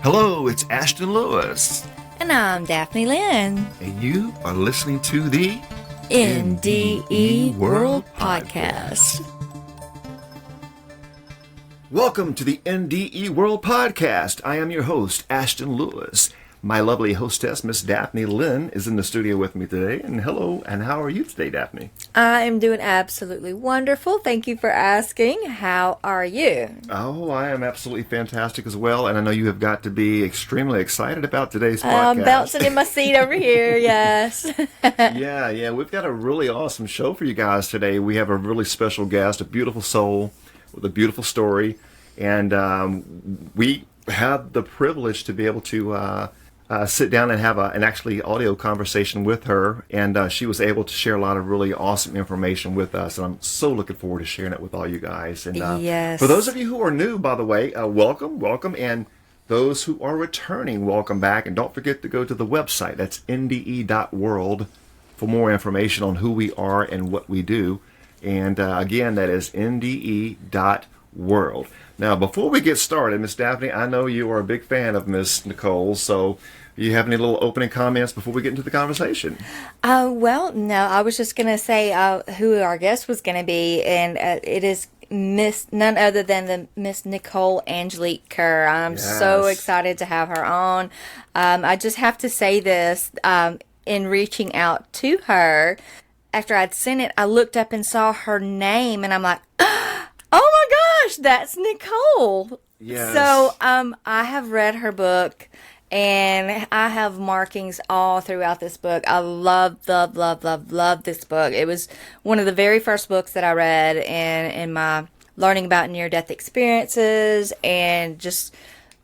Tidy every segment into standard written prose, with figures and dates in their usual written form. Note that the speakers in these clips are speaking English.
Hello, it's Ashton Lewis. And I'm Daphne Lynn. And you are listening to the NDE WORLD Podcast. Welcome to the NDE WORLD Podcast. I am your host, Ashton Lewis. My lovely hostess, Miss Daphne Lynn, is in the studio with me today. And hello, and how are you today, Daphne? I am doing absolutely wonderful. Thank you for asking. How are you? Oh, I am absolutely fantastic as well. And I know you have got to be extremely excited about today's podcast. I'm bouncing in my seat over here, yes. Yeah. We've got a really awesome show for you guys today. We have a really special guest, a beautiful soul with a beautiful story. And we have the privilege to be able to sit down and have an actually audio conversation with her, and she was able to share a lot of really awesome information with us, and I'm so looking forward to sharing it with all you guys. And yes. For those of you who are new, by the way, welcome, and those who are returning, welcome back, and don't forget to go to the website. That's NDE.world for more information on who we are and what we do, and again, that is NDE.world. Now, before we get started, Miss Daphne, I know you are a big fan of Miss Nicole, so you have any little opening comments before we get into the conversation? Well, no, I was just going to say who our guest was going to be, and it is none other than the Miss Nicole Angelique Kerr. I'm so excited to have her on. I just have to say this, in reaching out to her, after I'd sent it, I looked up and saw her name, and I'm like, oh my gosh, that's Nicole. Yes. So I have read her book, and I have markings all throughout this book. I love this book. It was one of the very first books that I read in my learning about near-death experiences and just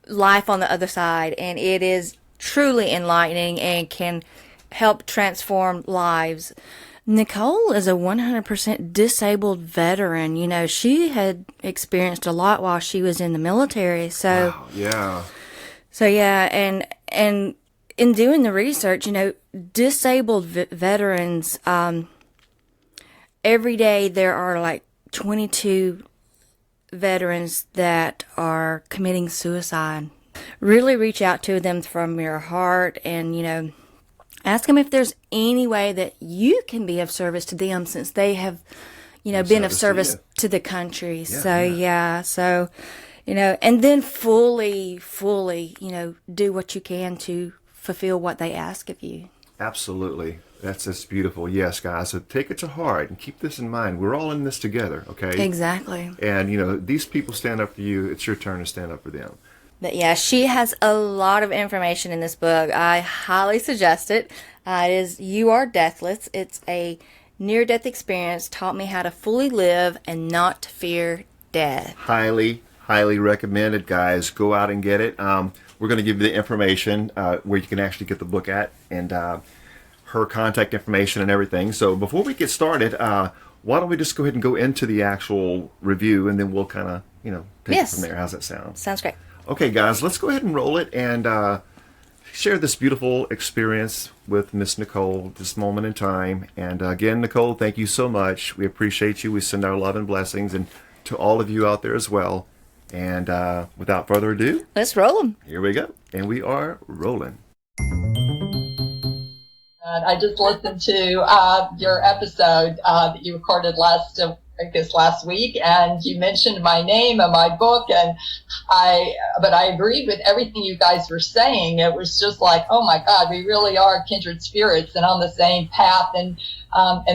life on the other side. And it is truly enlightening and can help transform lives. Nicole is a 100% disabled veteran. You know, she had experienced a lot while she was in the military. So, wow, yeah. So, yeah, and in doing the research, you know, disabled veterans, every day there are like 22 veterans that are committing suicide. Really reach out to them from your heart and, you know, ask them if there's any way that you can be of service to them, since they have, you know, been of service to the country. So, you know, and then fully, you know, do what you can to fulfill what they ask of you. Absolutely. That's just beautiful. Yes, guys. So take it to heart and keep this in mind. We're all in this together, okay? Exactly. And, you know, these people stand up for you. It's your turn to stand up for them. But yeah, she has a lot of information in this book. I highly suggest it. It is You Are Deathless. It's a near-death experience, taught me how to fully live and not fear death. Highly recommended, guys. Go out and get it. We're going to give you the information where you can actually get the book at, and her contact information and everything. So before we get started, why don't we just go ahead and go into the actual review, and then we'll kind of, you know, take it from there. How's that sound? Sounds great. Okay, guys, let's go ahead and roll it and share this beautiful experience with Miss Nicole, this moment in time. And again, Nicole, thank you so much. We appreciate you. We send our love and blessings, and to all of you out there as well. And without further ado, let's roll them. Here we go. And we are rolling. I just listened to your episode that you recorded last week, and you mentioned my name and my book, but I agreed with everything you guys were saying. It was just like, oh my God, we really are kindred spirits and on the same path, and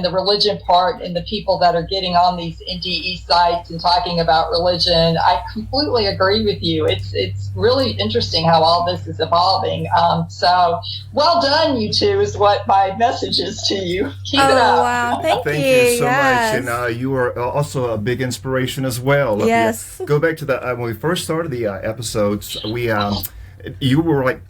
the religion part and the people that are getting on these NDE sites and talking about religion, I completely agree with you. It's really interesting how all this is evolving. So well done, you two, is what my message is to you. Keep it up. Wow, thank you so much. And you are also a big inspiration as well. Yes. Go back to the when we first started the episodes. You were like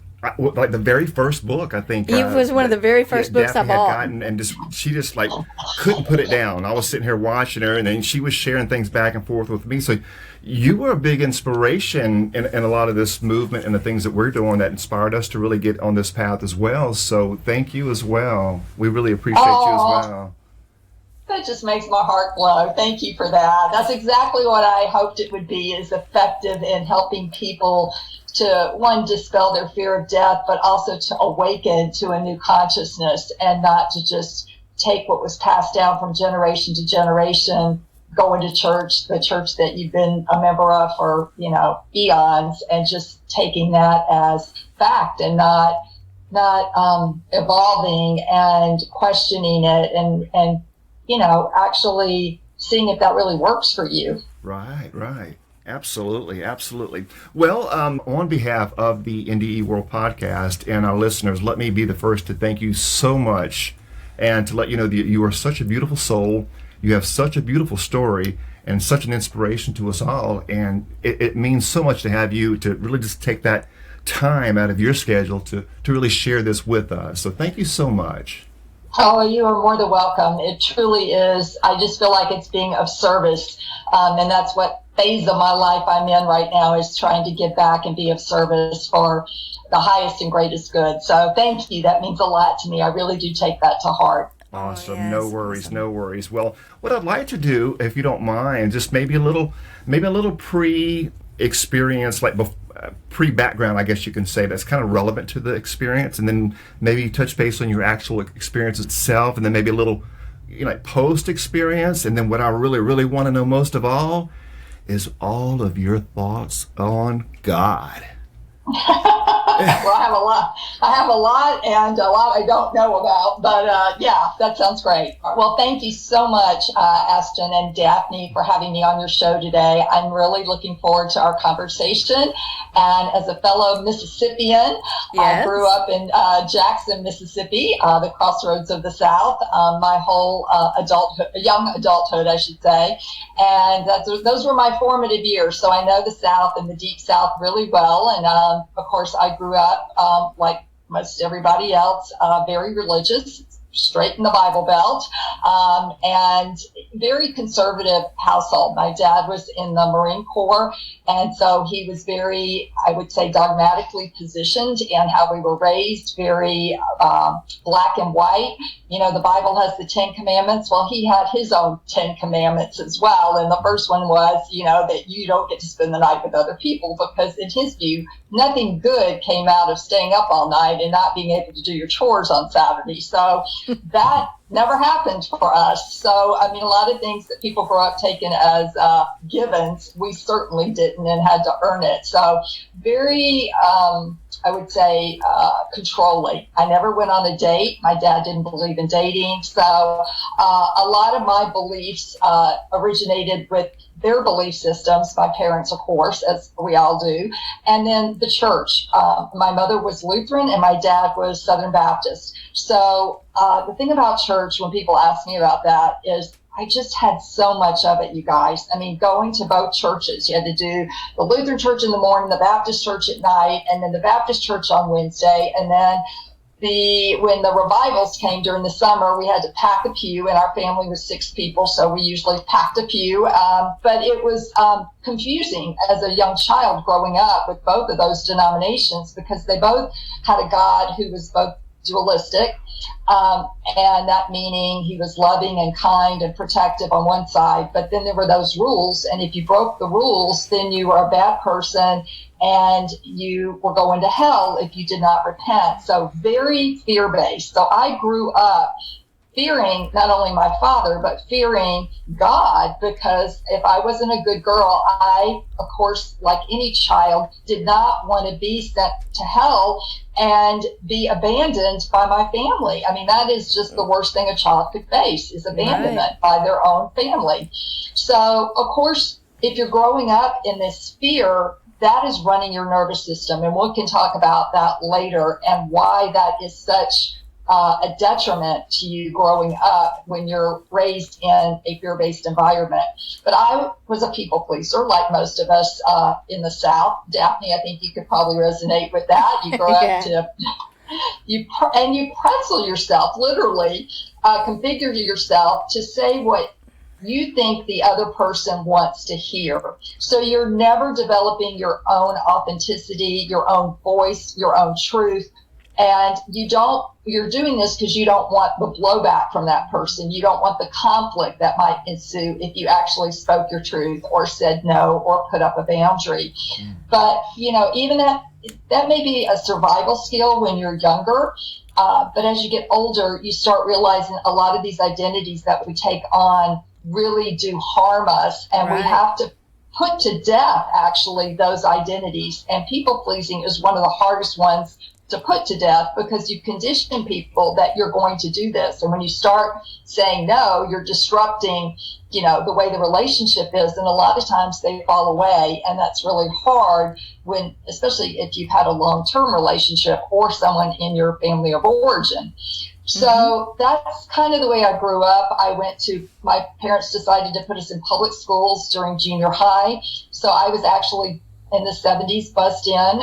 the very first book, I think. It was one of the very first books Daphne I bought. had gotten, and she just like couldn't put it down. I was sitting here watching her, and then she was sharing things back and forth with me. So you were a big inspiration in a lot of this movement and the things that we're doing that inspired us to really get on this path as well. So thank you as well. We really appreciate you as well. That just makes my heart glow. Thank you for that. That's exactly what I hoped it would be, is effective in helping people to, one, dispel their fear of death, but also to awaken to a new consciousness and not to just take what was passed down from generation to generation, going to church, the church that you've been a member of for, eons, and just taking that as fact and not evolving and questioning it and actually seeing if that really works for you. Right. Absolutely. Well, on behalf of the NDE World Podcast and our listeners, let me be the first to thank you so much and to let you know that you are such a beautiful soul. You have such a beautiful story and such an inspiration to us all. And it means so much to have you to really just take that time out of your schedule to really share this with us. So thank you so much. Oh, you are more than welcome. It truly is. I just feel like it's being of service. And that's what phase of my life I'm in right now, is trying to give back and be of service for the highest and greatest good. So thank you. That means a lot to me. I really do take that to heart. Awesome. Yes, No worries. Well, what I'd like to do, if you don't mind, just maybe a little pre-experience, like pre-background, I guess you can say, that's kind of relevant to the experience, and then maybe touch base on your actual experience itself, and then maybe a little, post-experience, and then what I really want to know most of all is all of your thoughts on God. Well, I have a lot and a lot I don't know about, but yeah, that sounds great. Well, thank you so much, Ashton and Daphne, for having me on your show today. I'm really looking forward to our conversation. And as a fellow Mississippian, I grew up in Jackson, Mississippi, the crossroads of the South, my whole young adulthood, I should say. And those were my formative years. So I know the South and the Deep South really well. And of course, I grew up, like most everybody else, very religious, straight in the Bible Belt, and very conservative household. My dad was in the Marine Corps, and so he was very, I would say, dogmatically positioned in how we were raised, very black and white. The Bible has the 10 Commandments. Well, he had his own 10 Commandments as well. And the first one was, that you don't get to spend the night with other people, because in his view, nothing good came out of staying up all night and not being able to do your chores on Saturday. So that never happened for us. So, a lot of things that people grow up taking as givens, we certainly didn't and had to earn it. So very, I would say, controlling. I never went on a date. My dad didn't believe in dating. So a lot of my beliefs originated with their belief systems, my parents, of course, as we all do, and then the church. My mother was Lutheran and my dad was Southern Baptist. So the thing about church, when people ask me about that, is I just had so much of it, you guys. Going to both churches. You had to do the Lutheran church in the morning, the Baptist church at night, and then the Baptist church on Wednesday. And then when the revivals came during the summer, we had to pack a pew, and our family was 6 people, so we usually packed a pew. But it was confusing as a young child growing up with both of those denominations, because they both had a God who was both dualistic, and that meaning he was loving and kind and protective on one side, but then there were those rules, and if you broke the rules, then you were a bad person and you were going to hell if you did not repent. So very fear-based. So I grew up fearing not only my father, but fearing God, because if I wasn't a good girl, I, of course, like any child, did not want to be sent to hell and be abandoned by my family. That is just the worst thing a child could face, is abandonment by their own family. So, of course, if you're growing up in this fear, that is running your nervous system. And we can talk about that later and why that is such a detriment to you growing up when you're raised in a fear-based environment. But I was a people pleaser, like most of us in the South. Daphne, I think you could probably resonate with that. You grow up to, you pretzel yourself, literally configure yourself to say what you think the other person wants to hear. So you're never developing your own authenticity, your own voice, your own truth. And you're doing this because you don't want the blowback from that person. You don't want the conflict that might ensue if you actually spoke your truth or said no or put up a boundary. But, even that may be a survival skill when you're younger. But as you get older, you start realizing a lot of these identities that we take on really do harm us. And we have to put to death, actually, those identities. And people pleasing is one of the hardest ones to put to death, because you condition people that you're going to do this. And when you start saying no, you're disrupting, the way the relationship is. And a lot of times they fall away. And that's really hard when, especially if you've had a long-term relationship or someone in your family of origin. So that's kind of the way I grew up. My parents decided to put us in public schools during junior high. So I was actually in the 70s buzzed in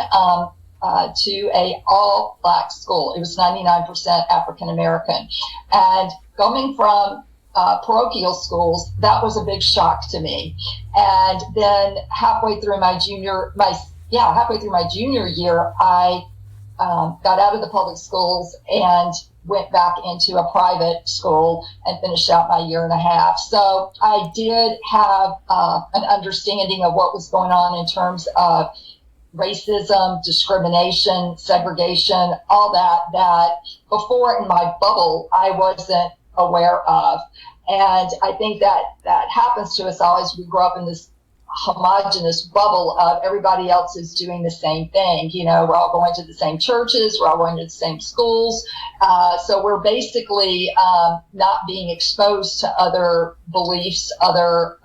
to a all black school. It was 99% African American. And coming from parochial schools, that was a big shock to me. And then halfway through my junior year, I got out of the public schools and went back into a private school and finished out my year and a half. So I did have an understanding of what was going on in terms of racism, discrimination, segregation, all that before in my bubble I wasn't aware of. And I think that happens to us all as we grow up in this homogenous bubble of everybody else is doing the same thing. We're all going to the same churches, we're all going to the same schools. So we're basically not being exposed to other beliefs, other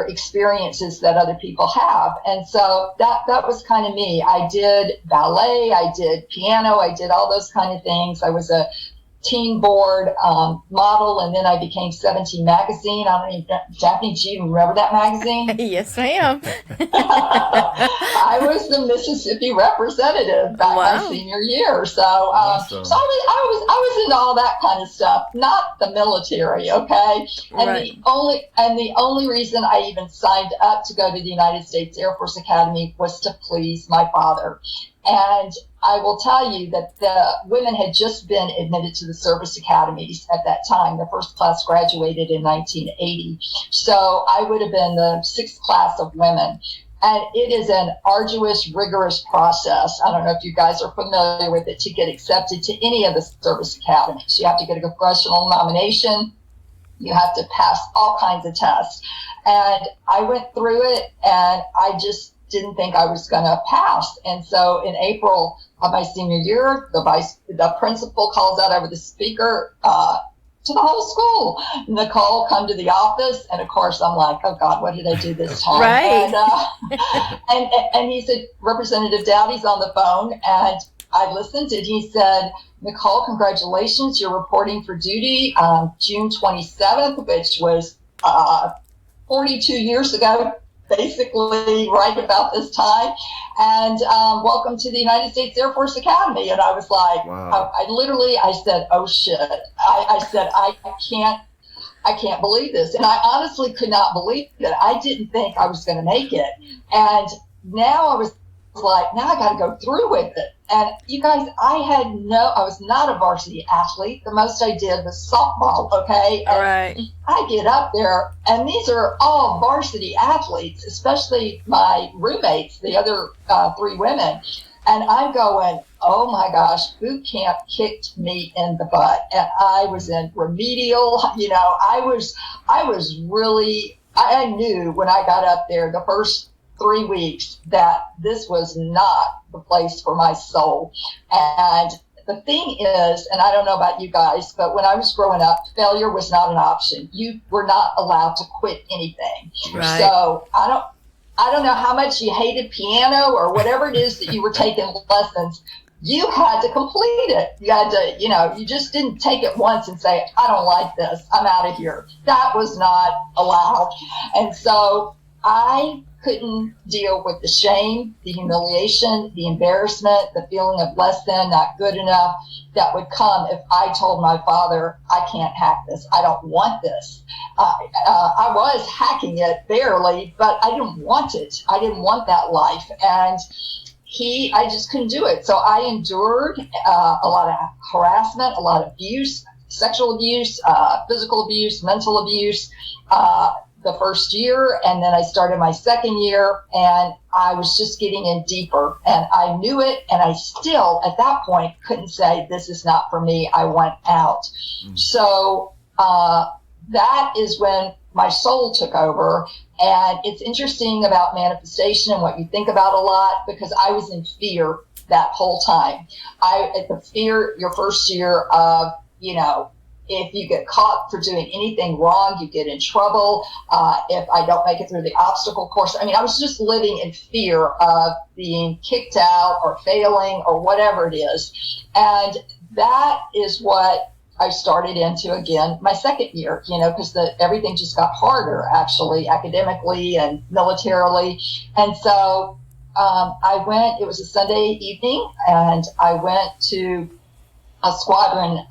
experiences that other people have. And so that was kind of me. I did ballet, I did piano, I did all those kind of things. I was a teen board model, and then I became 17 magazine. I don't even, Daphne, do you remember that magazine? Yes, ma'am. I was the Mississippi representative back my senior year. So, awesome. So I was into all that kind of stuff, not the military, okay? And the only reason I even signed up to go to the United States Air Force Academy was to please my father. And I will tell you that the women had just been admitted to the service academies at that time. The first class graduated in 1980. So I would have been the sixth class of women. And it is an arduous, rigorous process. I don't know if you guys are familiar with it, to get accepted to any of the service academies. You have to get a congressional nomination. You have to pass all kinds of tests. And I went through it, and I just didn't think I was going to pass. And so in April of my senior year, the principal calls out over the speaker to the whole school, Nicole, come to the office. And of course, I'm like, oh God, what did I do this time? Right. And he said, Representative Dowdy's on the phone. And I listened, and he said, Nicole, congratulations, you're reporting for duty on June 27th, which was 42 years ago, basically right about this time. And welcome to the United States Air Force Academy. And I was like, wow. I said, oh shit. I said, I can't believe this. And I honestly could not believe it. I didn't think I was going to make it. And now I was like, now I got to go through with it. And you guys, I was not a varsity athlete. The most I did was softball, okay? All right. I get up there, and these are all varsity athletes, especially my roommates, the other three women. And I'm going, oh my gosh, boot camp kicked me in the butt. And I was in remedial, I knew when I got up there the first 3 weeks that this was not the place for my soul. And the thing is, and I don't know about you guys, but when I was growing up, failure was not an option. You were not allowed to quit anything. Right. So I don't know how much you hated piano or whatever it is that you were taking lessons. You had to complete it. You had to, you just didn't take it once and say, I don't like this, I'm out of here. That was not allowed. And so I couldn't deal with the shame, the humiliation, the embarrassment, the feeling of less than, not good enough that would come if I told my father, I can't hack this. I don't want this. I was hacking it barely, but I didn't want it. I didn't want that life. And I just couldn't do it. So I endured a lot of harassment, a lot of abuse, sexual abuse, physical abuse, mental abuse, the first year. And then I started my second year, and I was just getting in deeper, and I knew it. And I still, at that point, couldn't say, this is not for me. I want out. So that is when my soul took over. And it's interesting about manifestation and what you think about a lot, because I was in fear that whole time. The fear your first year of, if you get caught for doing anything wrong, you get in trouble. If I don't make it through the obstacle course, I was just living in fear of being kicked out or failing or whatever it is. And that is what I started into again my second year, because everything just got harder, actually, academically and militarily. And so I went, it was a Sunday evening, and I went to a squadron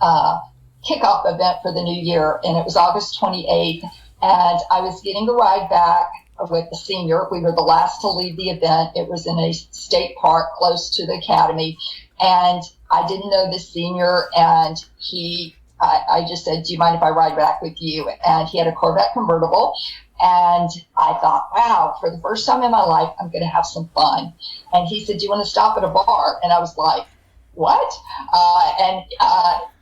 kickoff event for the new year, and it was August 28th, and I was getting a ride back with the senior. We were the last to leave the event. It was in a state park close to the academy, and I didn't know the senior, and I just said, do you mind if I ride back with you? And he had a Corvette convertible, and I thought, wow, for the first time in my life, I'm going to have some fun. And he said, do you want to stop at a bar? And I was like, what?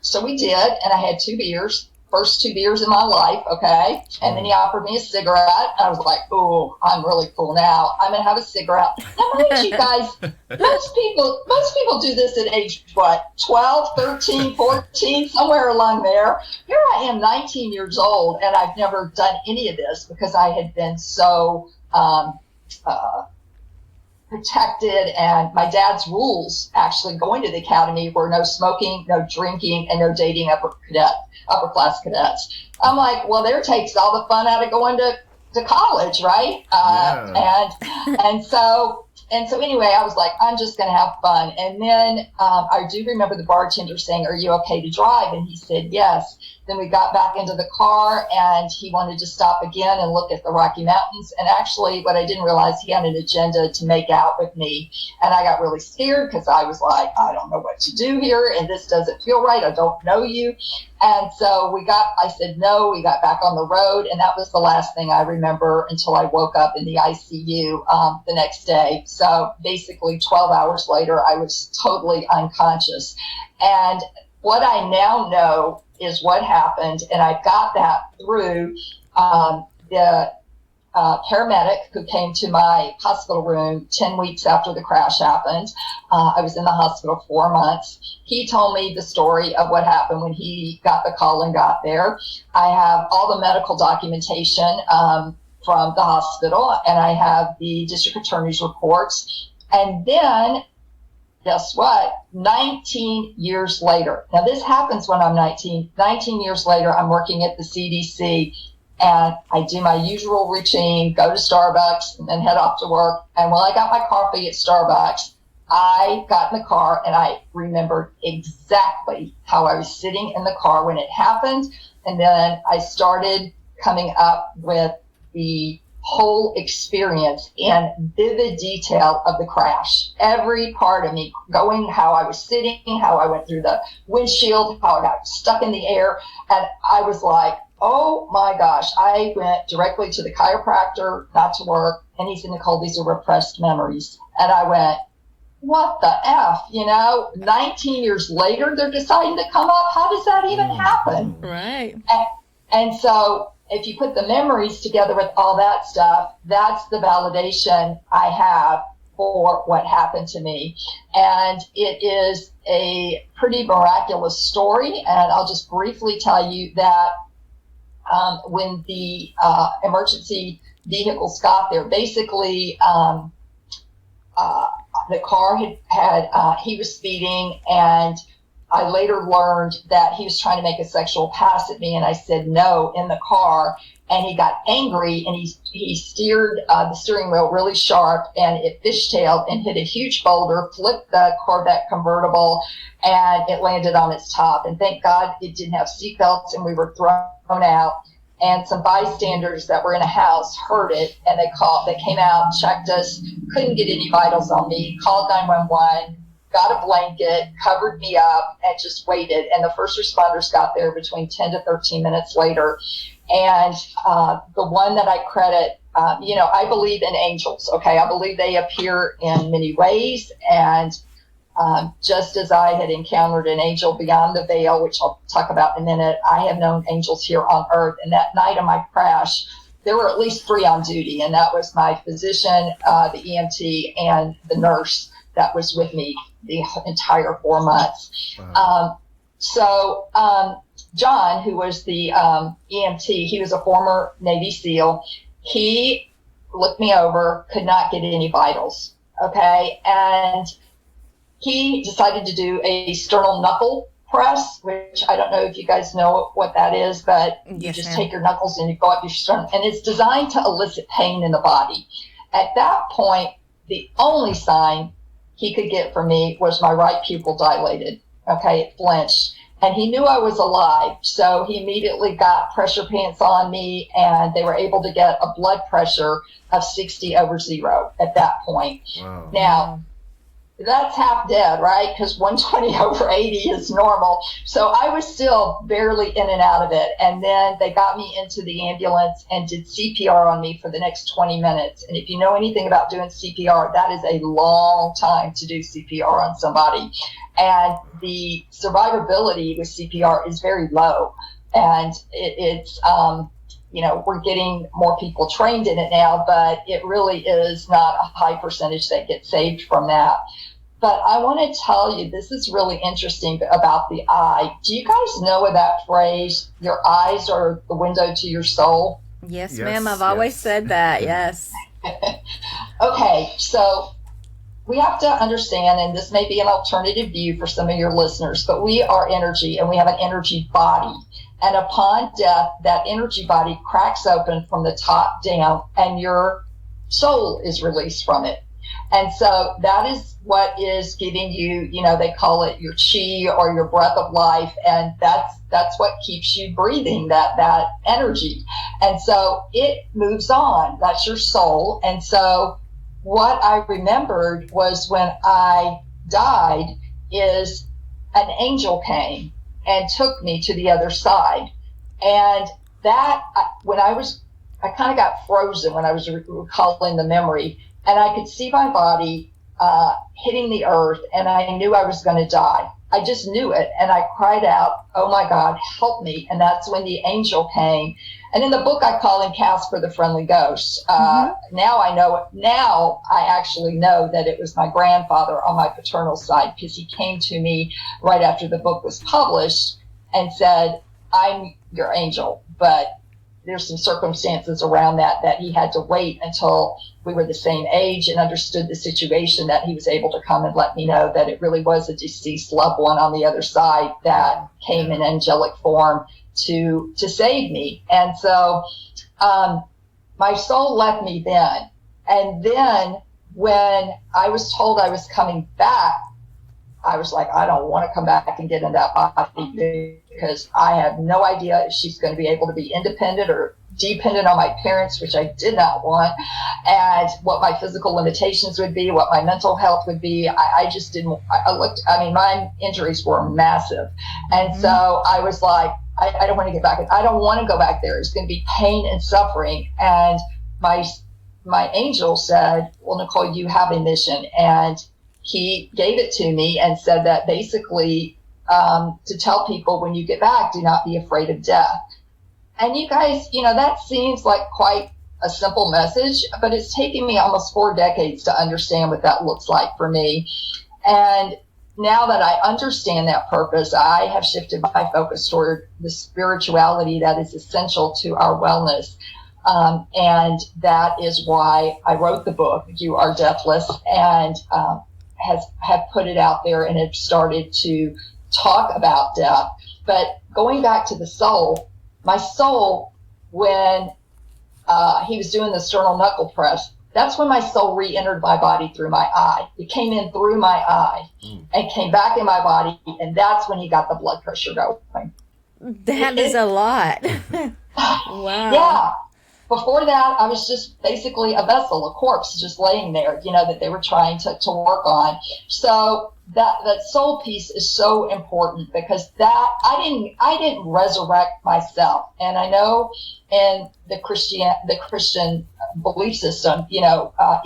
So we did, and I had 2 beers, first 2 beers in my life, okay? And then he offered me a cigarette, and I was like, oh, I'm really cool now. I'm going to have a cigarette. Now, mind you guys, most people do this at age, 12, 13, 14, somewhere along there. Here I am, 19 years old, and I've never done any of this because I had been so protected, and my dad's rules actually going to the academy were no smoking, no drinking, and no dating upper class cadets. I'm like, well, there takes all the fun out of going to college, right? And so anyway, I was like, I'm just going to have fun. And then I do remember the bartender saying, are you okay to drive? And he said, yes. Then we got back into the car, and he wanted to stop again and look at the Rocky Mountains. And actually, what I didn't realize, he had an agenda to make out with me. And I got really scared because I was like, I don't know what to do here, and this doesn't feel right. I don't know you. And so I said no, we got back on the road, and that was the last thing I remember until I woke up in the ICU the next day. So basically 12 hours later, I was totally unconscious. And what I now know is what happened, and I got that through the paramedic who came to my hospital room 10 weeks after the crash happened. I was in the hospital 4 months. He told me the story of what happened when he got the call and got there. I have all the medical documentation from the hospital, and I have the district attorney's reports. And then, guess what? 19 years later. Now, this happens when I'm 19. 19 years later, I'm working at the CDC, and I do my usual routine, go to Starbucks, and then head off to work. And when I got my coffee at Starbucks, I got in the car, and I remembered exactly how I was sitting in the car when it happened. And then I started coming up with the whole experience in vivid detail of the crash. Every part of me going, how I was sitting, how I went through the windshield, how I got stuck in the air. And I was like, oh my gosh. I went directly to the chiropractor, not to work. And he said, Nicole, these are repressed memories. And I went, what the F, 19 years later, they're deciding to come up. How does that even happen? Right. And so if you put the memories together with all that stuff, that's the validation I have for what happened to me. And it is a pretty miraculous story. And I'll just briefly tell you that when the emergency vehicles got there, basically the car he was speeding, and I later learned that he was trying to make a sexual pass at me, and I said no in the car, and he got angry, and he steered the steering wheel really sharp, and it fishtailed and hit a huge boulder, flipped the Corvette convertible, and it landed on its top. And thank God it didn't have seatbelts, and we were thrown out. and some bystanders that were in a house heard it, and they came out, checked us, couldn't get any vitals on me, called 911, got a blanket, covered me up, and just waited. And the first responders got there between 10 to 13 minutes later. And the one that I credit, I believe in angels, okay? I believe they appear in many ways. And just as I had encountered an angel beyond the veil, which I'll talk about in a minute, I have known angels here on earth. And that night of my crash, there were at least 3 on duty, and that was my physician, the EMT, and the nurse that was with me the entire 4 months. Wow. John, who was the EMT, he was a former Navy SEAL. He looked me over, could not get any vitals, okay? And he decided to do a sternal knuckle press, which I don't know if you guys know what that is, but you just take your knuckles and you go up your sternum, and it's designed to elicit pain in the body. At that point, the only sign he could get from me was my right pupil dilated. Okay, it flinched. And he knew I was alive, so he immediately got pressure pants on me, and they were able to get a blood pressure of 60/0 at that point. Wow. Now, that's half dead, right? Because 120/80 is normal. So I was still barely in and out of it. And then they got me into the ambulance and did CPR on me for the next 20 minutes. And if you know anything about doing CPR, that is a long time to do CPR on somebody. And the survivability with CPR is very low. And it's we're getting more people trained in it now, but it really is not a high percentage that gets saved from that. But I want to tell you, this is really interesting about the eye. Do you guys know of that phrase, your eyes are the window to your soul? Yes, ma'am. I've always said that. Yes. Okay. So we have to understand, and this may be an alternative view for some of your listeners, but we are energy, and we have an energy body. And upon death, that energy body cracks open from the top down, and your soul is released from it. And so that is what is giving you, they call it your chi or your breath of life. And that's what keeps you breathing, that energy. And so it moves on. That's your soul. And so what I remembered was when I died is an angel came and took me to the other side. And that, I kind of got frozen when I was recalling the memory. And I could see my body hitting the earth, and I knew I was going to die. I just knew it, and I cried out, "Oh my God, help me!" And that's when the angel came. And in the book, I call him Casper the Friendly Ghost. Now I know it. Now I actually know that it was my grandfather on my paternal side, because he came to me right after the book was published and said, "I'm your angel," but there's some circumstances around that he had to wait until we were the same age and understood the situation, that he was able to come and let me know that it really was a deceased loved one on the other side that came in angelic form to save me. And so my soul left me then. And then when I was told I was coming back, I was like, I don't want to come back and get in that body, because I have no idea if she's going to be able to be independent or dependent on my parents, which I did not want, and what my physical limitations would be, what my mental health would be. I just didn't, my injuries were massive. And so I was like, I don't want to get back. I don't want to go back there. It's going to be pain and suffering. And my angel said, "Well, Nicole, you have a mission." And he gave it to me and said that basically to tell people, when you get back, do not be afraid of death. And you guys, that seems like quite a simple message, but it's taken me almost 4 decades to understand what that looks like for me. And now that I understand that purpose, I have shifted my focus toward the spirituality that is essential to our wellness. And that is why I wrote the book, You Are Deathless, and have put it out there and have started to talk about death. But going back to the soul, my soul, when he was doing the sternal knuckle press, that's when my soul re-entered my body through my eye. It came in through my eye and came back in my body, and that's when he got the blood pressure going. That is a lot. Wow. Yeah. Before that, I was just basically a vessel, a corpse, just laying there, that they were trying to work on. So that soul piece is so important, because that I didn't resurrect myself. And I know in the Christian belief system,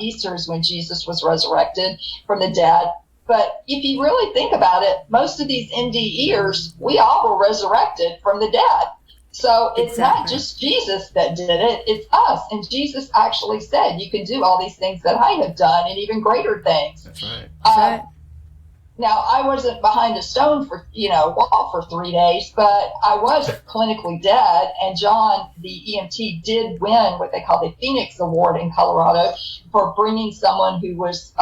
Easter is when Jesus was resurrected from the dead. But if you really think about it, most of these NDEers, we all were resurrected from the dead. So it's not just Jesus that did it, it's us. And Jesus actually said, you can do all these things that I have done and even greater things. That's right. Now, I wasn't behind a stone wall for 3 days, but I was clinically dead. And John, the EMT, did win what they call the Phoenix Award in Colorado for bringing someone who was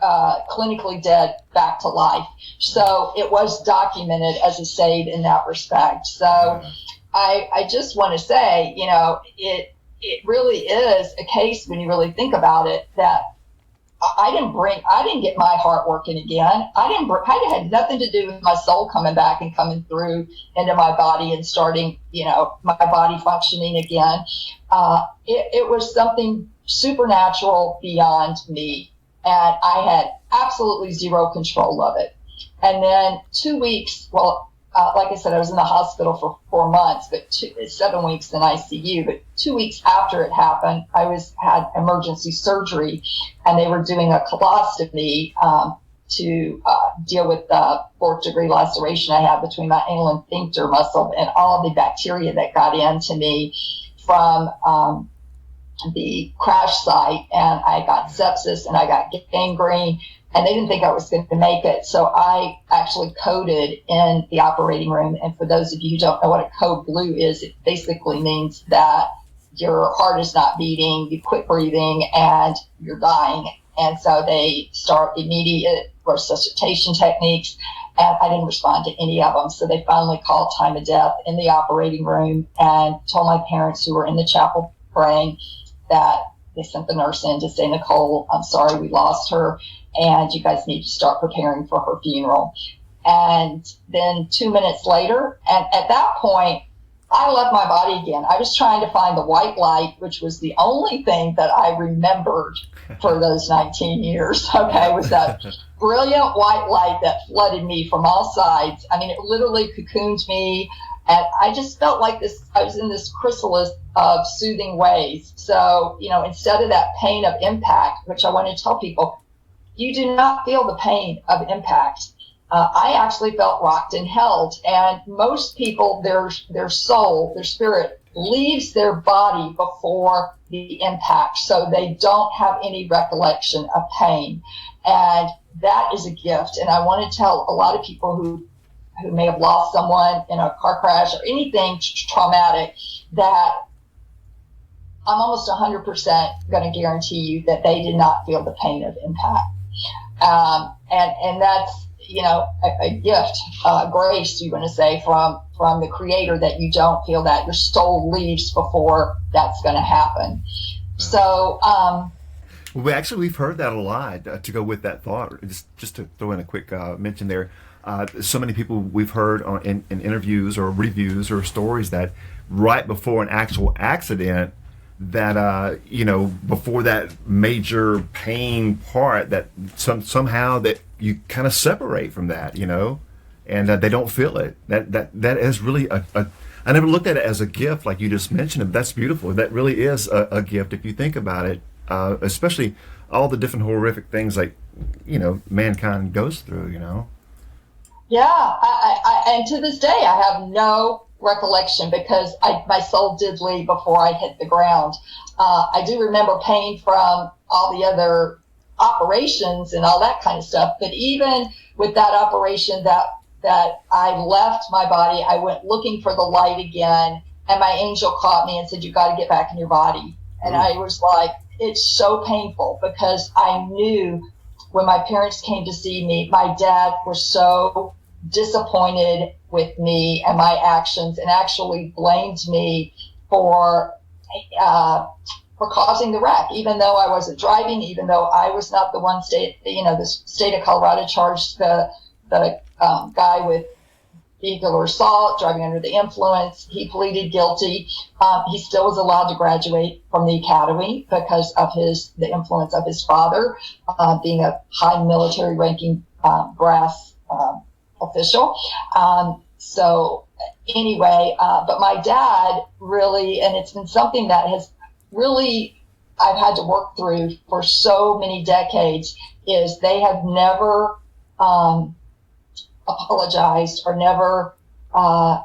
clinically dead back to life. So it was documented as a save in that respect. So I just want to say, it really is a case, when you really think about it, that I didn't get my heart working again. I had nothing to do with my soul coming back and coming through into my body and starting, my body functioning again. It was something supernatural beyond me. And I had absolutely zero control of it. And then 2 weeks, like I said, I was in the hospital for 4 months, but 7 weeks in ICU. But 2 weeks after it happened, I had emergency surgery, and they were doing a colostomy to deal with the 4th degree laceration I had between my anal and sphincter muscle and all of the bacteria that got into me from the crash site. And I got sepsis and I got gangrene, and they didn't think I was going to make it. So I actually coded in the operating room. And for those of you who don't know what a code blue is, it basically means that your heart is not beating, you quit breathing, and you're dying. And so they start immediate resuscitation techniques, and I didn't respond to any of them. So they finally called time of death in the operating room and told my parents, who were in the chapel praying, that they sent the nurse in to say, Nicole, I'm sorry we lost her, and you guys need to start preparing for her funeral. And then 2 minutes later, and at that point, I left my body again. I was trying to find the white light, which was the only thing that I remembered for those 19 years, was that brilliant white light that flooded me from all sides. I mean, it literally cocooned me, and I just felt like I was in this chrysalis of soothing waves. So, instead of that pain of impact, which I want to tell people, you do not feel the pain of impact. I actually felt rocked and held. And most people, their soul, their spirit leaves their body before the impact. So they don't have any recollection of pain. And that is a gift. And I want to tell a lot of people who may have lost someone in a car crash or anything traumatic, that I'm almost 100% going to guarantee you that they did not feel the pain of impact. And that's, a gift, grace, you want to say, from the Creator, that you don't feel that. Your soul leaves before that's going to happen. So, we've heard that a lot, to go with that thought. Just to throw in a quick mention there. So many people we've heard in interviews or reviews or stories that right before an actual accident, that before that major pain part, that somehow that you kind of separate from that, and they don't feel it. That is really I never looked at it as a gift like you just mentioned. That's beautiful. That really is a gift if you think about it, especially all the different horrific things like mankind goes through. Yeah, I and to this day I have no recollection, because my soul did leave before I hit the ground. I do remember pain from all the other operations and all that kind of stuff, but even with that operation that I left my body, I went looking for the light again, and my angel caught me and said, you got to get back in your body. And I was like, it's so painful, because I knew when my parents came to see me, my dad was so disappointed with me and my actions, and actually blamed me for causing the wreck, even though I wasn't driving, even though I was not the one. The state of Colorado charged the guy with vehicular assault, driving under the influence. He pleaded guilty. He still was allowed to graduate from the academy because of the influence of his father, being a high military ranking brass official. So anyway, but my dad really, and it's been something that has really I've had to work through for so many decades, is they have never apologized or never gone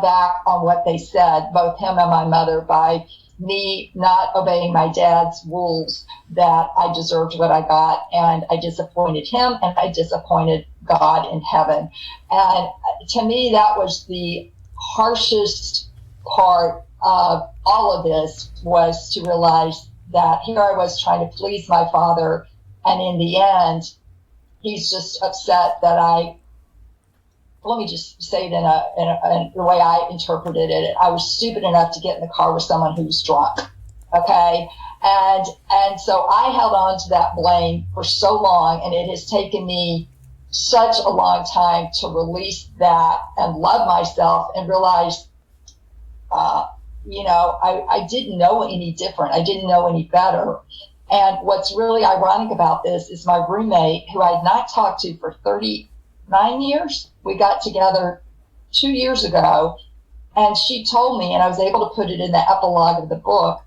back on what they said, both him and my mother, by me not obeying my dad's rules, that I deserved what I got, and I disappointed him and I disappointed God in heaven. And to me, that was the harshest part of all of this, was to realize that here I was trying to please my father, and in the end, he's just upset that let me just say it in the way I interpreted it. I was stupid enough to get in the car with someone who was drunk. Okay. And so I held on to that blame for so long, and it has taken me such a long time to release that and love myself and realize, I didn't know any different. I didn't know any better. And what's really ironic about this is my roommate, who I had not talked to for 39 years, we got together 2 years ago, and she told me, and I was able to put it in the epilogue of the book,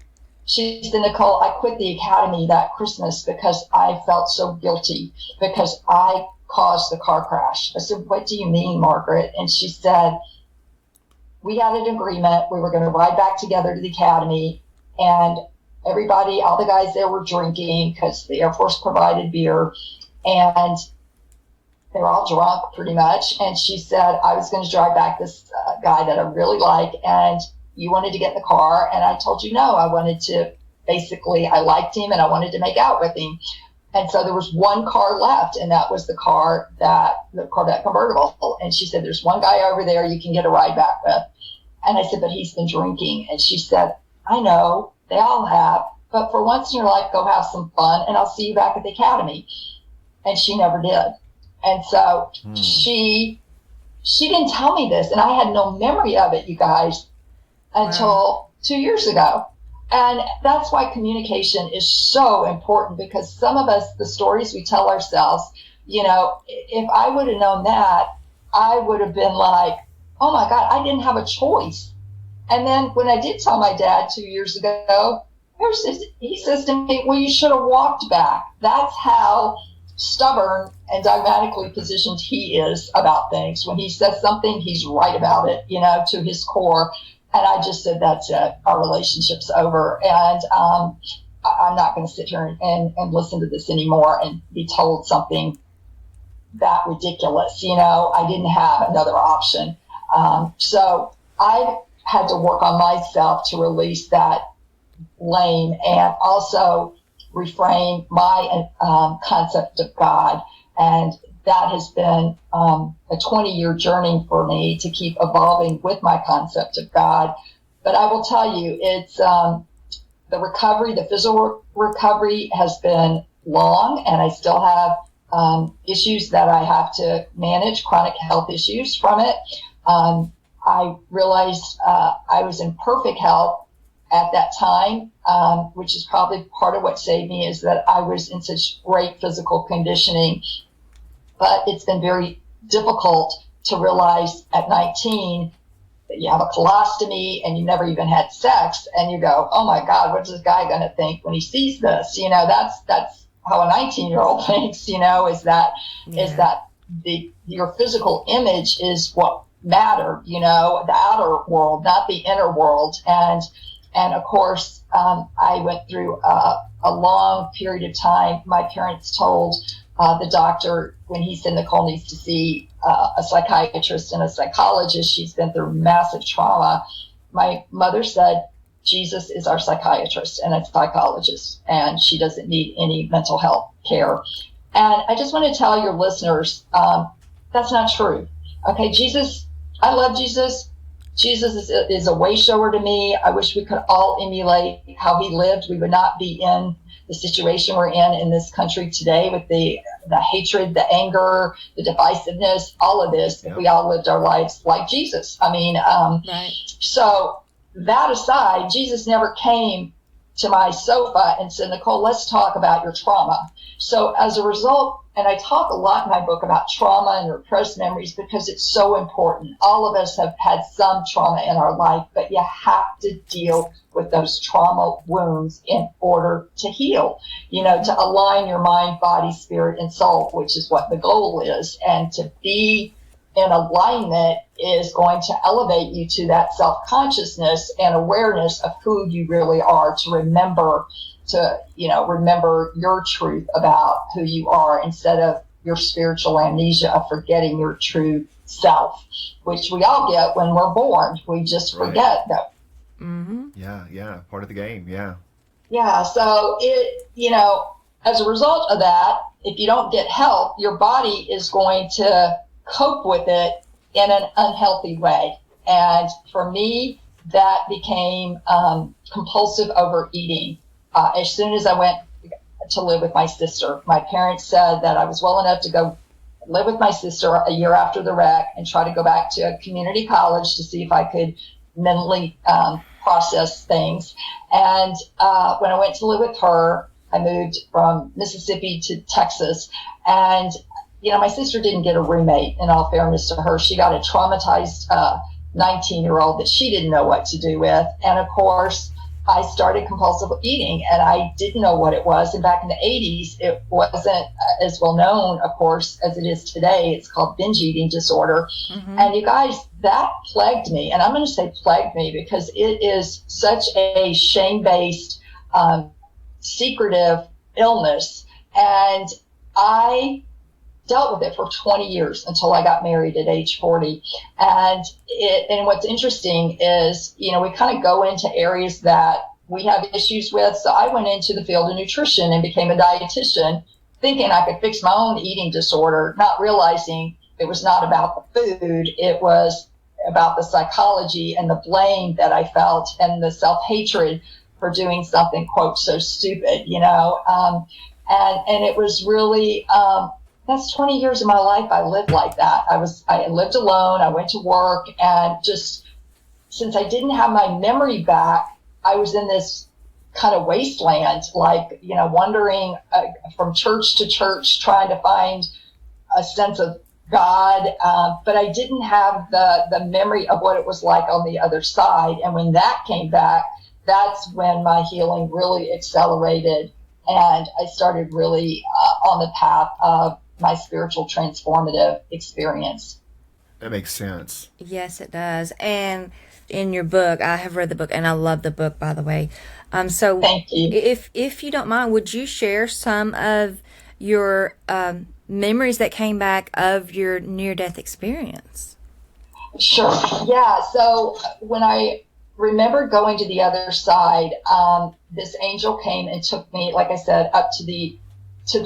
she said, Nicole, I quit the academy that Christmas because I felt so guilty because I caused the car crash. I said, what do you mean, Margaret? And she said, we had an agreement. We were going to ride back together to the academy, and everybody, all the guys there were drinking because the Air Force provided beer, and they were all drunk pretty much. And she said, I was going to drive back this guy that I really like, and you wanted to get in the car. And I told you no, I wanted to, basically, I liked him and I wanted to make out with him. And so there was one car left, and that was the Corvette convertible. And she said, there's one guy over there you can get a ride back with. And I said, but he's been drinking. And she said, I know, they all have, but for once in your life, go have some fun, and I'll see you back at the academy. And she never did. And so she didn't tell me this, and I had no memory of it, you guys, until 2 years ago. And that's why communication is so important, because some of us, the stories we tell ourselves, if I would have known that, I would have been like, oh my God, I didn't have a choice. And then when I did tell my dad 2 years ago, he says to me, well, you should have walked back. That's how stubborn and dogmatically positioned he is about things. When he says something, he's right about it, to his core. And I just said, that's it. Our relationship's over. And I'm not going to sit here and listen to this anymore and be told something that ridiculous. I didn't have another option. So I had to work on myself to release that blame, and also reframe my concept of God. And that has been a 20-year journey for me to keep evolving with my concept of God. But I will tell you, it's the recovery, the physical recovery has been long, and I still have issues that I have to manage, chronic health issues from it. I realized I was in perfect health at that time, which is probably part of what saved me, is that I was in such great physical conditioning. But it's been very difficult to realize at 19 that you have a colostomy and you never even had sex, and you go, oh my God, what's this guy going to think when he sees this? That's how a 19-year-old thinks, is that your physical image is what matter, the outer world, not the inner world. And of course, I went through a long period of time. My parents told the doctor, when he said Nicole needs to see a psychiatrist and a psychologist, she's been through massive trauma. My mother said, Jesus is our psychiatrist and a psychologist, and she doesn't need any mental health care. And I just want to tell your listeners, that's not true. Okay, Jesus, I love Jesus. Jesus is a way shower to me. I wish we could all emulate how he lived. We would not be in the situation we're in this country today with the hatred, the anger, the divisiveness, all of this, if we all lived our lives like Jesus. I mean, Right. So that aside, Jesus never came to my sofa and said, Nicole, let's talk about your trauma. So as a result, and I talk a lot in my book about trauma and repressed memories because it's so important. All of us have had some trauma in our life, but you have to deal with those trauma wounds in order to heal, to align your mind, body, spirit, and soul, which is what the goal is. And to be in alignment is going to elevate you to that self-consciousness and awareness of who you really are, to remember your truth about who you are instead of your spiritual amnesia of forgetting your true self, which we all get when we're born. We just forget that. Mm-hmm. Yeah. Part of the game. Yeah. Yeah. So as a result of that, if you don't get help, your body is going to cope with it in an unhealthy way. And for me, that became compulsive overeating. As soon as I went to live with my sister, my parents said that I was well enough to go live with my sister a year after the wreck and try to go back to a community college to see if I could mentally process things. And when I went to live with her, I moved from Mississippi to Texas. And, my sister didn't get a roommate, in all fairness to her. She got a traumatized 19-year-old that she didn't know what to do with. And, of course, I started compulsive eating, and I didn't know what it was. And back in the 80s, it wasn't as well known, of course, as it is today. It's called binge eating disorder. Mm-hmm. And you guys, that plagued me. And I'm going to say plagued me because it is such a shame-based, secretive illness. And I dealt with it for 20 years until I got married at age 40. And what's interesting is, we kind of go into areas that we have issues with. So I went into the field of nutrition and became a dietitian, thinking I could fix my own eating disorder, not realizing it was not about the food. It was about the psychology and the blame that I felt and the self-hatred for doing something, quote, so stupid, and it was really, that's 20 years of my life I lived like that. I lived alone. I went to work, and just since I didn't have my memory back, I was in this kind of wasteland, wandering from church to church, trying to find a sense of God. But I didn't have the memory of what it was like on the other side. And when that came back, that's when my healing really accelerated. And I started really on the path of my spiritual transformative experience. That makes sense. Yes, it does. And in your book, I have read the book, and I love the book, by the way. So thank you. If you don't mind, would you share some of your memories that came back of your near-death experience? Sure. Yeah. So when I remember going to the other side, this angel came and took me, like I said, up to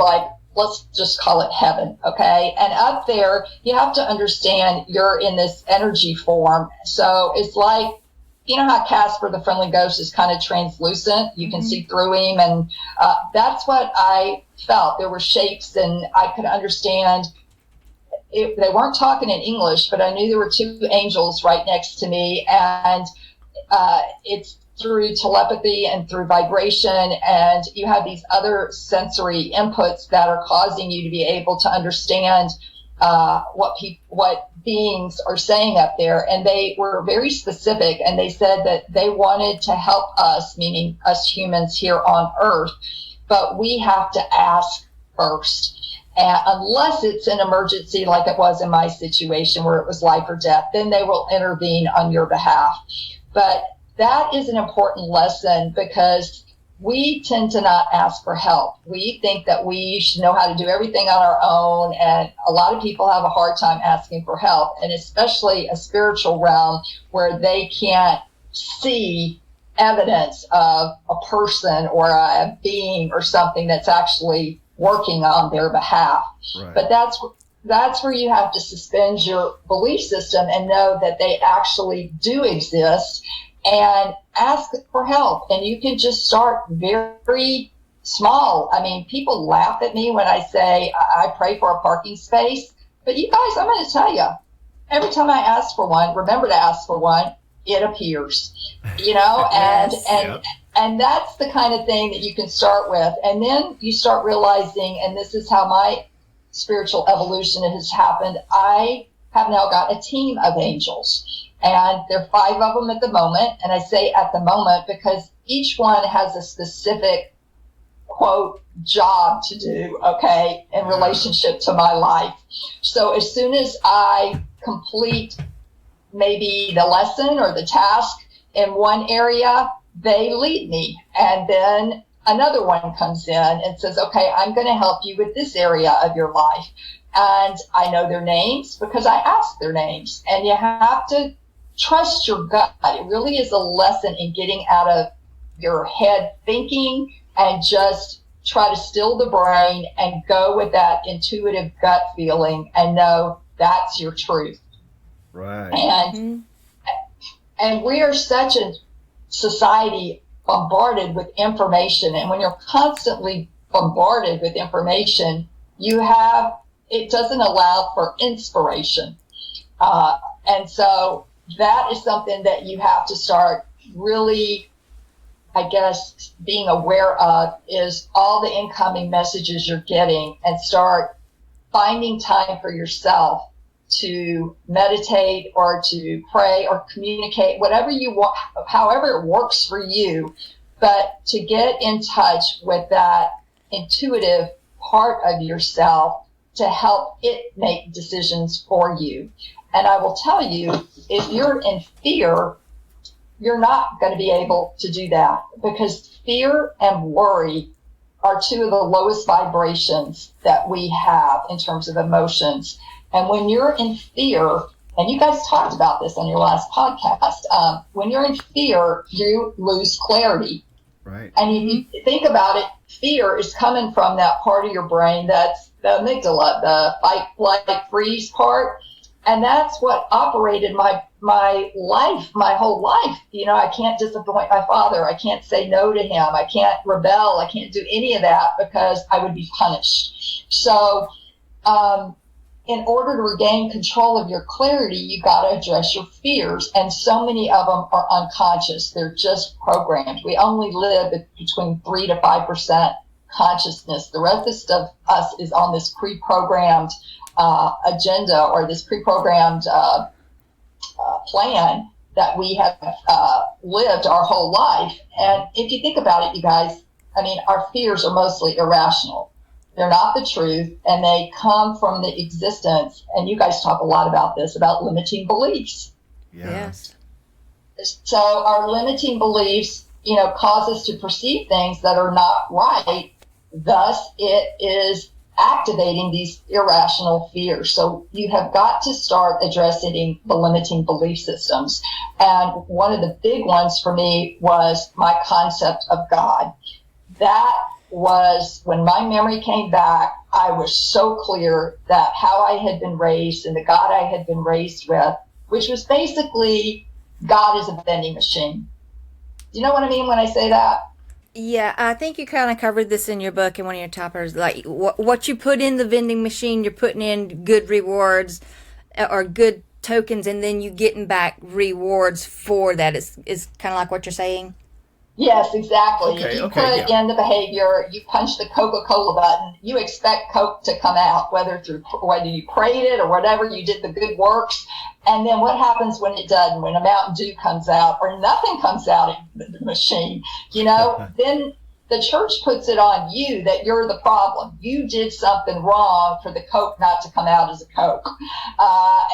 let's just call it heaven, okay? And up there, you have to understand you're in this energy form. So it's like, how Casper, the friendly ghost, is kind of translucent. You can see through him. And that's what I felt. There were shapes, and I could understand. They weren't talking in English, but I knew there were two angels right next to me. And it's through telepathy and through vibration, and you have these other sensory inputs that are causing you to be able to understand what beings are saying up there. And they were very specific, and they said that they wanted to help us, meaning us humans here on Earth, but we have to ask first. And unless it's an emergency like it was in my situation where it was life or death, then they will intervene on your behalf. But that is an important lesson because we tend to not ask for help. We think that we should know how to do everything on our own, and a lot of people have a hard time asking for help, and especially a spiritual realm where they can't see evidence of a person or a being or something that's actually working on their behalf. Right. But that's where you have to suspend your belief system and know that they actually do exist and ask for help. And you can just start very small. I mean, people laugh at me when I say I pray for a parking space, but you guys, I'm going to tell you, every time I ask for one, remember to ask for one, it appears, you know, and that's the kind of thing that you can start with. And then you start realizing, and this is how my spiritual evolution has happened. I have now got a team of angels, and there are 5 of them at the moment. And I say at the moment because each one has a specific, quote, job to do, okay, in relationship to my life. So as soon as I complete maybe the lesson or the task in one area, they lead me. And then another one comes in and says, okay, I'm going to help you with this area of your life. And I know their names because I ask their names. And you have to trust your gut. It really is a lesson in getting out of your head thinking and just try to still the brain and go with that intuitive gut feeling and know that's your truth. Right. And we are such a society bombarded with information. And when you're constantly bombarded with information, it doesn't allow for inspiration. And so that is something that you have to start really, I guess, being aware of, is all the incoming messages you're getting, and start finding time for yourself to meditate or to pray or communicate, whatever you want, however it works for you, but to get in touch with that intuitive part of yourself to help it make decisions for you. And I will tell you, if you're in fear, you're not going to be able to do that, because fear and worry are 2 of the lowest vibrations that we have in terms of emotions. And when you're in fear, and you guys talked about this on your last podcast, when you're in fear, you lose clarity. Right. And if you think about it, fear is coming from that part of your brain that's the amygdala, the fight, flight, freeze part. And that's what operated my life, my whole life. You know, I can't disappoint my father. I can't say no to him. I can't rebel. I can't do any of that because I would be punished. So, in order to regain control of your clarity, you got to address your fears. And so many of them are unconscious. They're just programmed. We only live at between 3 to 5% consciousness. The rest of us is on this pre-programmed agenda, or this pre-programmed plan that we have lived our whole life. And if you think about it, you guys, I mean, our fears are mostly irrational. They're not the truth, and they come from the existence. And you guys talk a lot about this, about limiting beliefs. Yes. So our limiting beliefs, you know, cause us to perceive things that are not right. Thus, it is activating these irrational fears. So you have got to start addressing the limiting belief systems. And one of the big ones for me was my concept of God. That was, when my memory came back, I was so clear that how I had been raised and the God I had been raised with, which was basically God is a vending machine. Do you know what I mean when I say that? Yeah, I think you kind of covered this in your book in one of your chapters. Like, what you put in the vending machine, you're putting in good rewards or good tokens, and then you getting back rewards for that. Is kind of like what you're saying? Yes, exactly. Okay, you put in the behavior, you punch the Coca-Cola button, you expect Coke to come out, whether you prayed it or whatever, you did the good works. And then what happens when it doesn't, when a Mountain Dew comes out or nothing comes out of the machine, you know, then the church puts it on you that you're the problem. You did something wrong for the Coke not to come out as a Coke.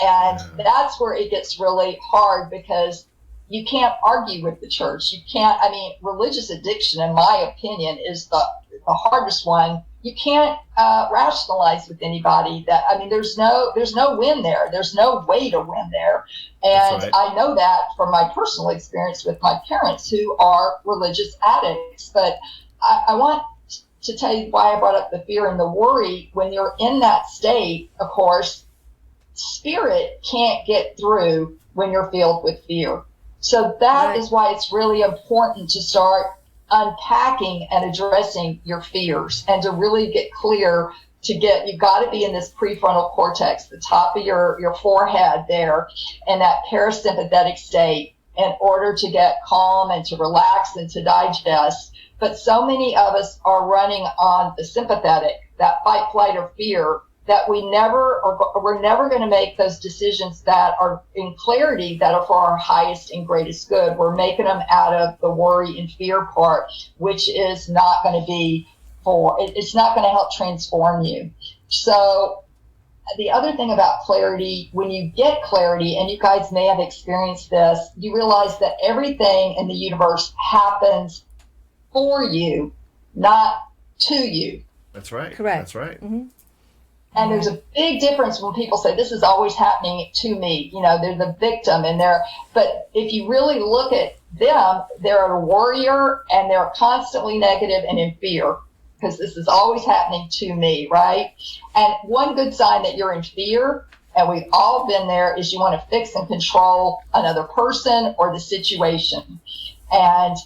And that's where it gets really hard, because you can't argue with the church. You can't, I mean, religious addiction, in my opinion, is the hardest one. You can't rationalize with anybody that, I mean, there's no win there. There's no way to win there. And right. I know that from my personal experience with my parents, who are religious addicts. But I want to tell you why I brought up the fear and the worry, when you're in that state, of course, spirit can't get through when you're filled with fear. So that is why it's really important to start unpacking and addressing your fears, and to really get clear. You've got to be in this prefrontal cortex, the top of your forehead there, and that parasympathetic state, in order to get calm and to relax and to digest. But so many of us are running on the sympathetic, that fight, flight, or fear, that we're never going to make those decisions that are in clarity, that are for our highest and greatest good. We're making them out of the worry and fear part, which is not going to be it's not going to help transform you. So the other thing about clarity, when you get clarity, and you guys may have experienced this, you realize that everything in the universe happens for you, not to you. That's right. Correct. That's right. Mm-hmm. And there's a big difference when people say, this is always happening to me. They're the victim, but if you really look at them, they're a warrior, and they're constantly negative and in fear, because this is always happening to me, right? And one good sign that you're in fear, and we've all been there, is you want to fix and control another person or the situation. And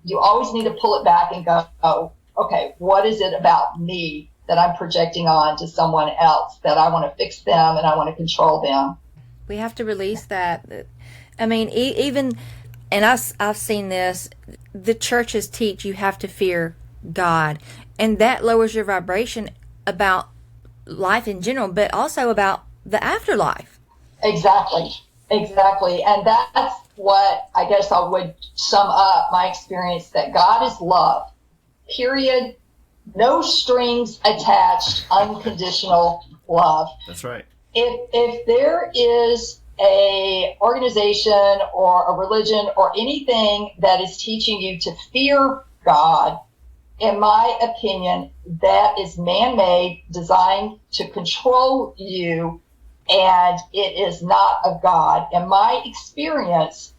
you always need to pull it back and go, oh, okay, what is it about me that I'm projecting on to someone else, that I want to fix them and I want to control them? We have to release that. I mean, even, and I've seen this, the churches teach you have to fear God, and that lowers your vibration about life in general, but also about the afterlife. Exactly. And that's what I guess I would sum up my experience, that God is love, period. No strings attached, unconditional love. That's right. If there is a organization or a religion or anything that is teaching you to fear God, in my opinion, that is man-made, designed to control you, and it is not of God. In my experience,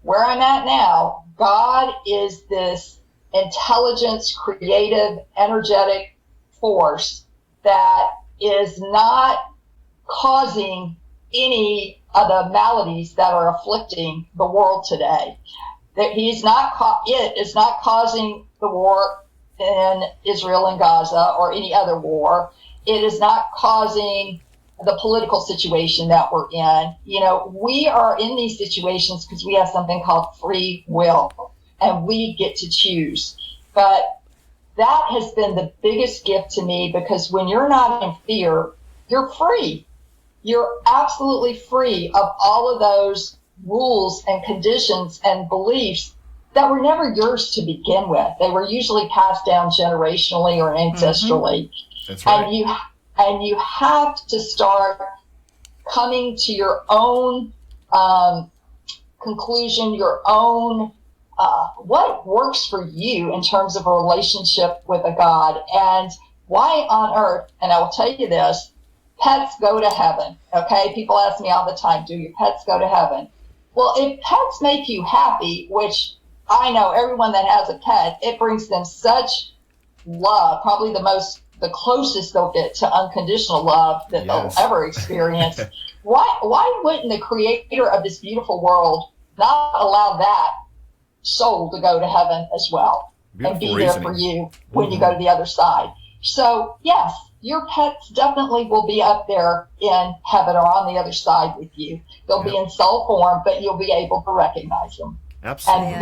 where I'm at now, God is this intelligence, creative, energetic force that is not causing any of the maladies that are afflicting the world today. That it is not causing the war in Israel and Gaza or any other war. It is not causing the political situation that we're in. We are in these situations because we have something called free will, and we get to choose. But that has been the biggest gift to me, because when you're not in fear, you're free. You're absolutely free of all of those rules and conditions and beliefs that were never yours to begin with. They were usually passed down generationally or ancestrally. Mm-hmm. That's right. And you have to start coming to your own conclusion, your own what works for you in terms of a relationship with a God. And why on earth, and I will tell you this, pets go to heaven, okay? People ask me all the time, do your pets go to heaven? Well, if pets make you happy, which I know everyone that has a pet, it brings them such love, probably the closest they'll get to unconditional love that they'll ever experience. Why wouldn't the creator of this beautiful world not allow that soul to go to heaven as well, and be there for you when you go to the other side? So yes, your pets definitely will be up there in heaven or on the other side with you. They'll be in soul form, but you'll be able to recognize them. Absolutely. And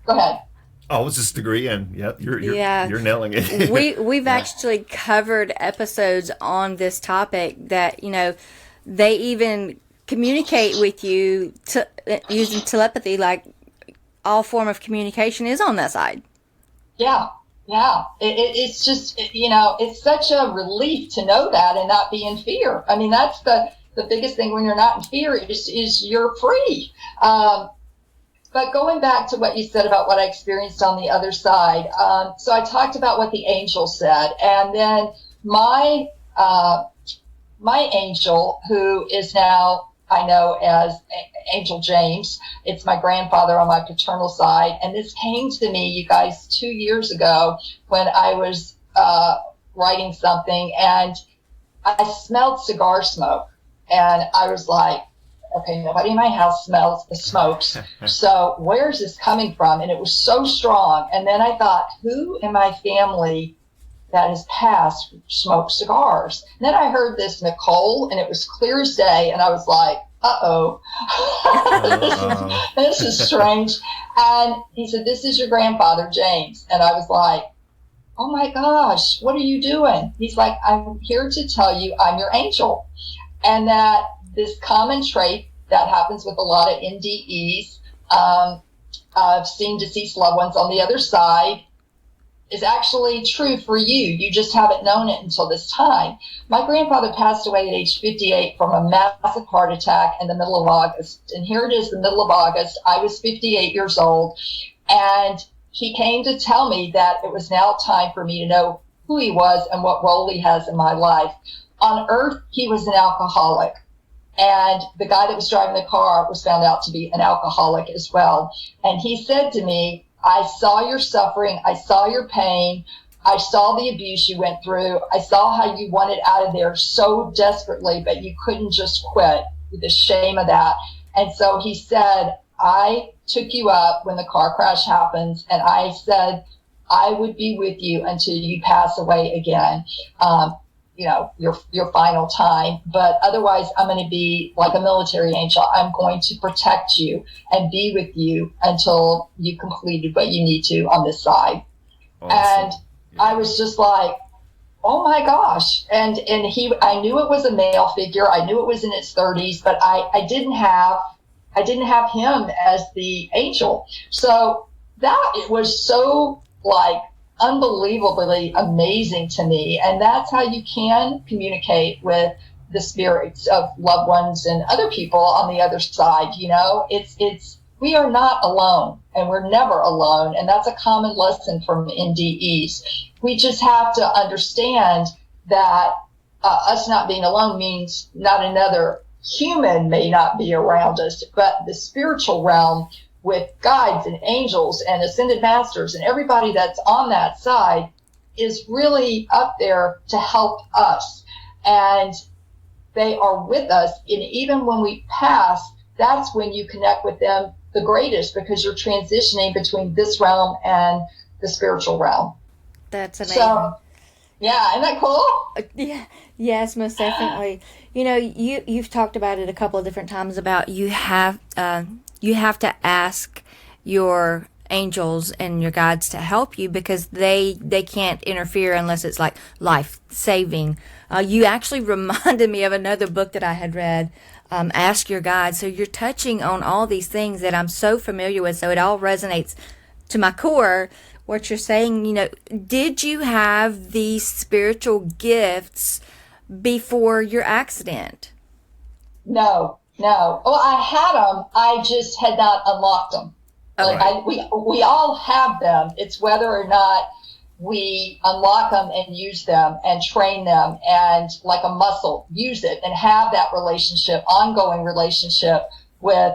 go ahead. I was just agreeing. Yep, you're nailing it. We've actually covered episodes on this topic that, they even communicate with you using telepathy, like all form of communication is on that side. Yeah. It's just, it's such a relief to know that and not be in fear. I mean, that's the biggest thing when you're not in fear is you're free. But going back to what you said about what I experienced on the other side, so I talked about what the angel said, and then my angel, who is now I know as Angel James. It's my grandfather on my paternal side. And this came to me, you guys, 2 years ago when I was writing something, and I smelled cigar smoke. And I was like, okay, nobody in my house smokes. So where's this coming from? And it was so strong. And then I thought, who in my family that has passed smoked cigars? And then I heard this Nicole, and it was clear as day. And I was like, uh-oh, this is strange. And he said, this is your grandfather, James. And I was like, oh my gosh, what are you doing? He's like, I'm here to tell you I'm your angel. And that this common trait that happens with a lot of NDEs, of seeing deceased loved ones on the other side, is actually true for you. You just haven't known it until this time. My grandfather passed away at age 58 from a massive heart attack in the middle of August. And here it is, the middle of August. I was 58 years old. And he came to tell me that it was now time for me to know who he was and what role he has in my life. On earth, he was an alcoholic. And the guy that was driving the car was found out to be an alcoholic as well. And he said to me, I saw your suffering. I saw your pain. I saw the abuse you went through. I saw how you wanted out of there so desperately, but you couldn't just quit, with the shame of that. And so he said, I took you up when the car crash happens, and I said, I would be with you until you pass away again. Your final time, but otherwise I'm going to be like a military angel. I'm going to protect you and be with you until you completed what you need to on this side. Awesome. And yeah. I was just like, oh my gosh. And I knew it was a male figure. I knew it was in its 30s, but I didn't have him as the angel. So that it was so like unbelievably amazing to me. And that's how you can communicate with the spirits of loved ones and other people on the other side. We are not alone, and we're never alone. And that's a common lesson from NDEs. We just have to understand that us not being alone means not another human may not be around us, but the spiritual realm with guides and angels and ascended masters and everybody that's on that side is really up there to help us. And they are with us. And even when we pass, that's when you connect with them the greatest, because you're transitioning between this realm and the spiritual realm. That's amazing. So, yeah, isn't that cool? Yeah, yes, most definitely. You've talked about it a couple of different times about you have to ask your angels and your guides to help you, because they can't interfere unless it's like life-saving. You actually reminded me of another book that I had read, Ask Your Guide. So you're touching on all these things that I'm so familiar with, so it all resonates to my core. What you're saying, did you have these spiritual gifts before your accident? No. Well, I had them. I just had not unlocked them. Okay. We all have them. It's whether or not we unlock them and use them and train them, and like a muscle, use it and have that relationship, ongoing relationship with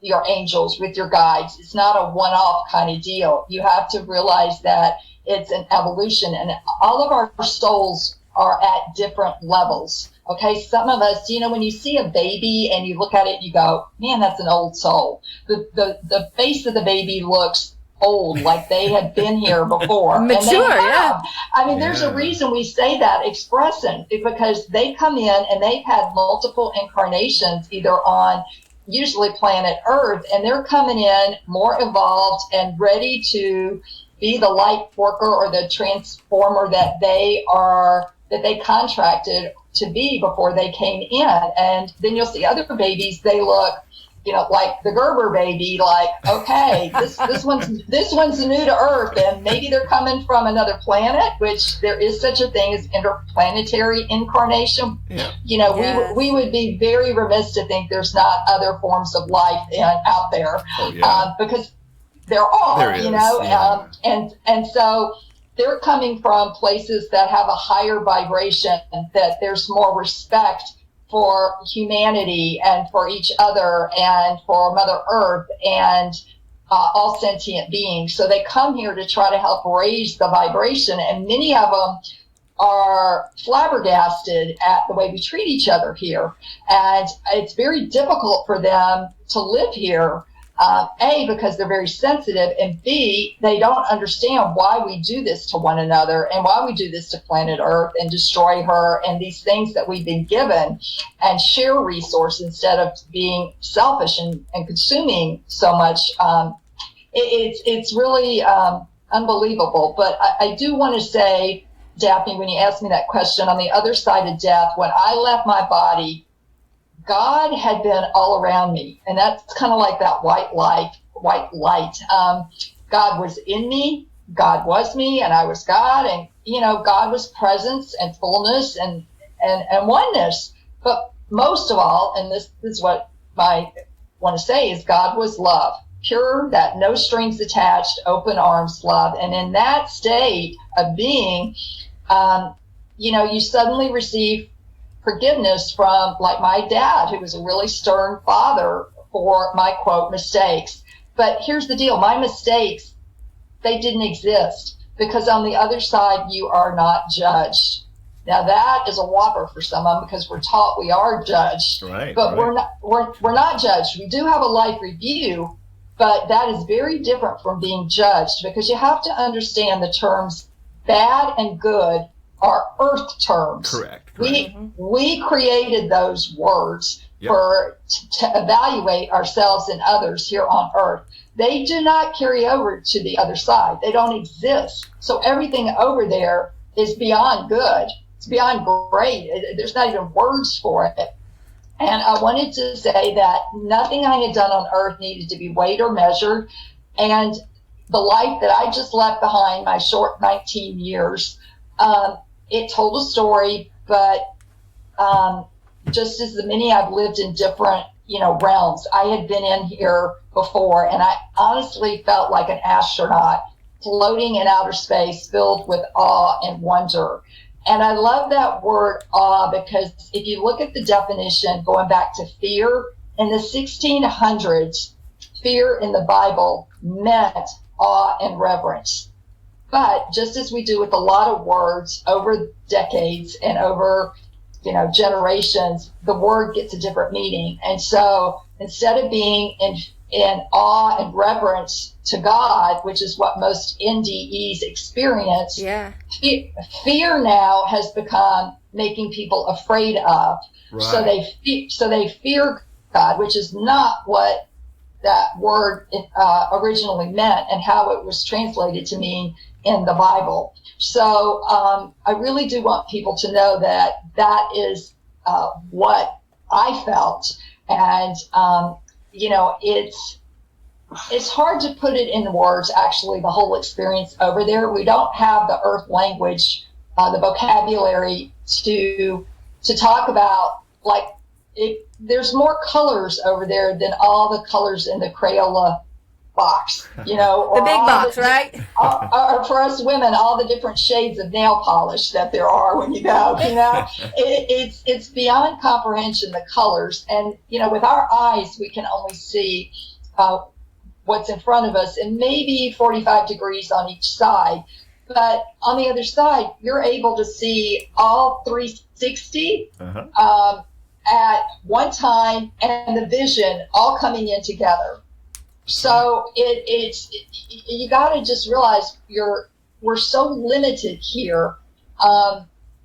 your angels, with your guides. It's not a one-off kind of deal. You have to realize that it's an evolution, and all of our souls are at different levels. Okay, some of us, when you see a baby and you look at it, you go, man, that's an old soul. The face of the baby looks old, like they had been here before. Mature, yeah. I mean, there's a reason we say that expression, because they come in and they've had multiple incarnations, either on usually planet Earth, and they're coming in more evolved and ready to be the light worker or the transformer that they contracted to be before they came in. And then you'll see other babies, they look, like the Gerber baby, like, okay, this one's new to Earth, and maybe they're coming from another planet, which there is such a thing as interplanetary incarnation. Yeah. Yes. we would be very remiss to think there's not other forms of life out there. Oh, yeah. Because there are, yeah. And so they're coming from places that have a higher vibration, that there's more respect for humanity and for each other and for Mother Earth and all sentient beings. So they come here to try to help raise the vibration, and many of them are flabbergasted at the way we treat each other here. And it's very difficult for them to live here, A, because they're very sensitive, and B, they don't understand why we do this to one another and why we do this to planet Earth and destroy her and these things that we've been given, and share resource instead of being selfish and consuming so much. It's really unbelievable. But I do want to say, Daphne, when you asked me that question, on the other side of death, when I left my body, God had been all around me. And that's kind of like that white light. God was in me, God was me, and I was God. And, God was presence and fullness and oneness. But most of all, and this is what I want to say, is God was love. Pure, that no strings attached, open arms love. And in that state of being, you suddenly receive forgiveness from, like, my dad, who was a really stern father, for my, quote, mistakes. But here's the deal. My mistakes, they didn't exist, because on the other side, you are not judged. Now that is a whopper for someone, because we're taught we are judged, right, but right. We're not judged. We do have a life review, but that is very different from being judged, because you have to understand the terms bad and good are earth terms. Correct. We created those words to evaluate ourselves and others here on earth. They do not carry over to the other side. They don't exist. So everything over there is beyond good. It's beyond great. There's not even words for it. And I wanted to say that nothing I had done on earth needed to be weighed or measured. And the life that I just left behind, my short 19 years, it told a story, but just as the many I've lived in different, realms. I had been in here before, and I honestly felt like an astronaut floating in outer space, filled with awe and wonder. And I love that word awe, because if you look at the definition, going back to fear, in the 1600s, fear in the Bible meant awe and reverence. But just as we do with a lot of words over decades and over, generations, the word gets a different meaning. And so instead of being in awe and reverence to God, which is what most NDEs experience, fear now has become making people afraid of. Right. So they fear God, which is not what that word originally meant and how it was translated to mean in the Bible. So I really do want people to know that that is what I felt. And, it's hard to put it in words, actually, the whole experience over there. We don't have the earth language, the vocabulary to talk about, like, there's more colors over there than all the colors in the Crayola box, or the big box, right? Or for us women, all the different shades of nail polish that there are when you go, it's beyond comprehension, the colors. And, with our eyes, we can only see what's in front of us, and maybe 45 degrees on each side. But on the other side, you're able to see all 360 at one time, and the vision all coming in together. So it's you got to just realize we're so limited here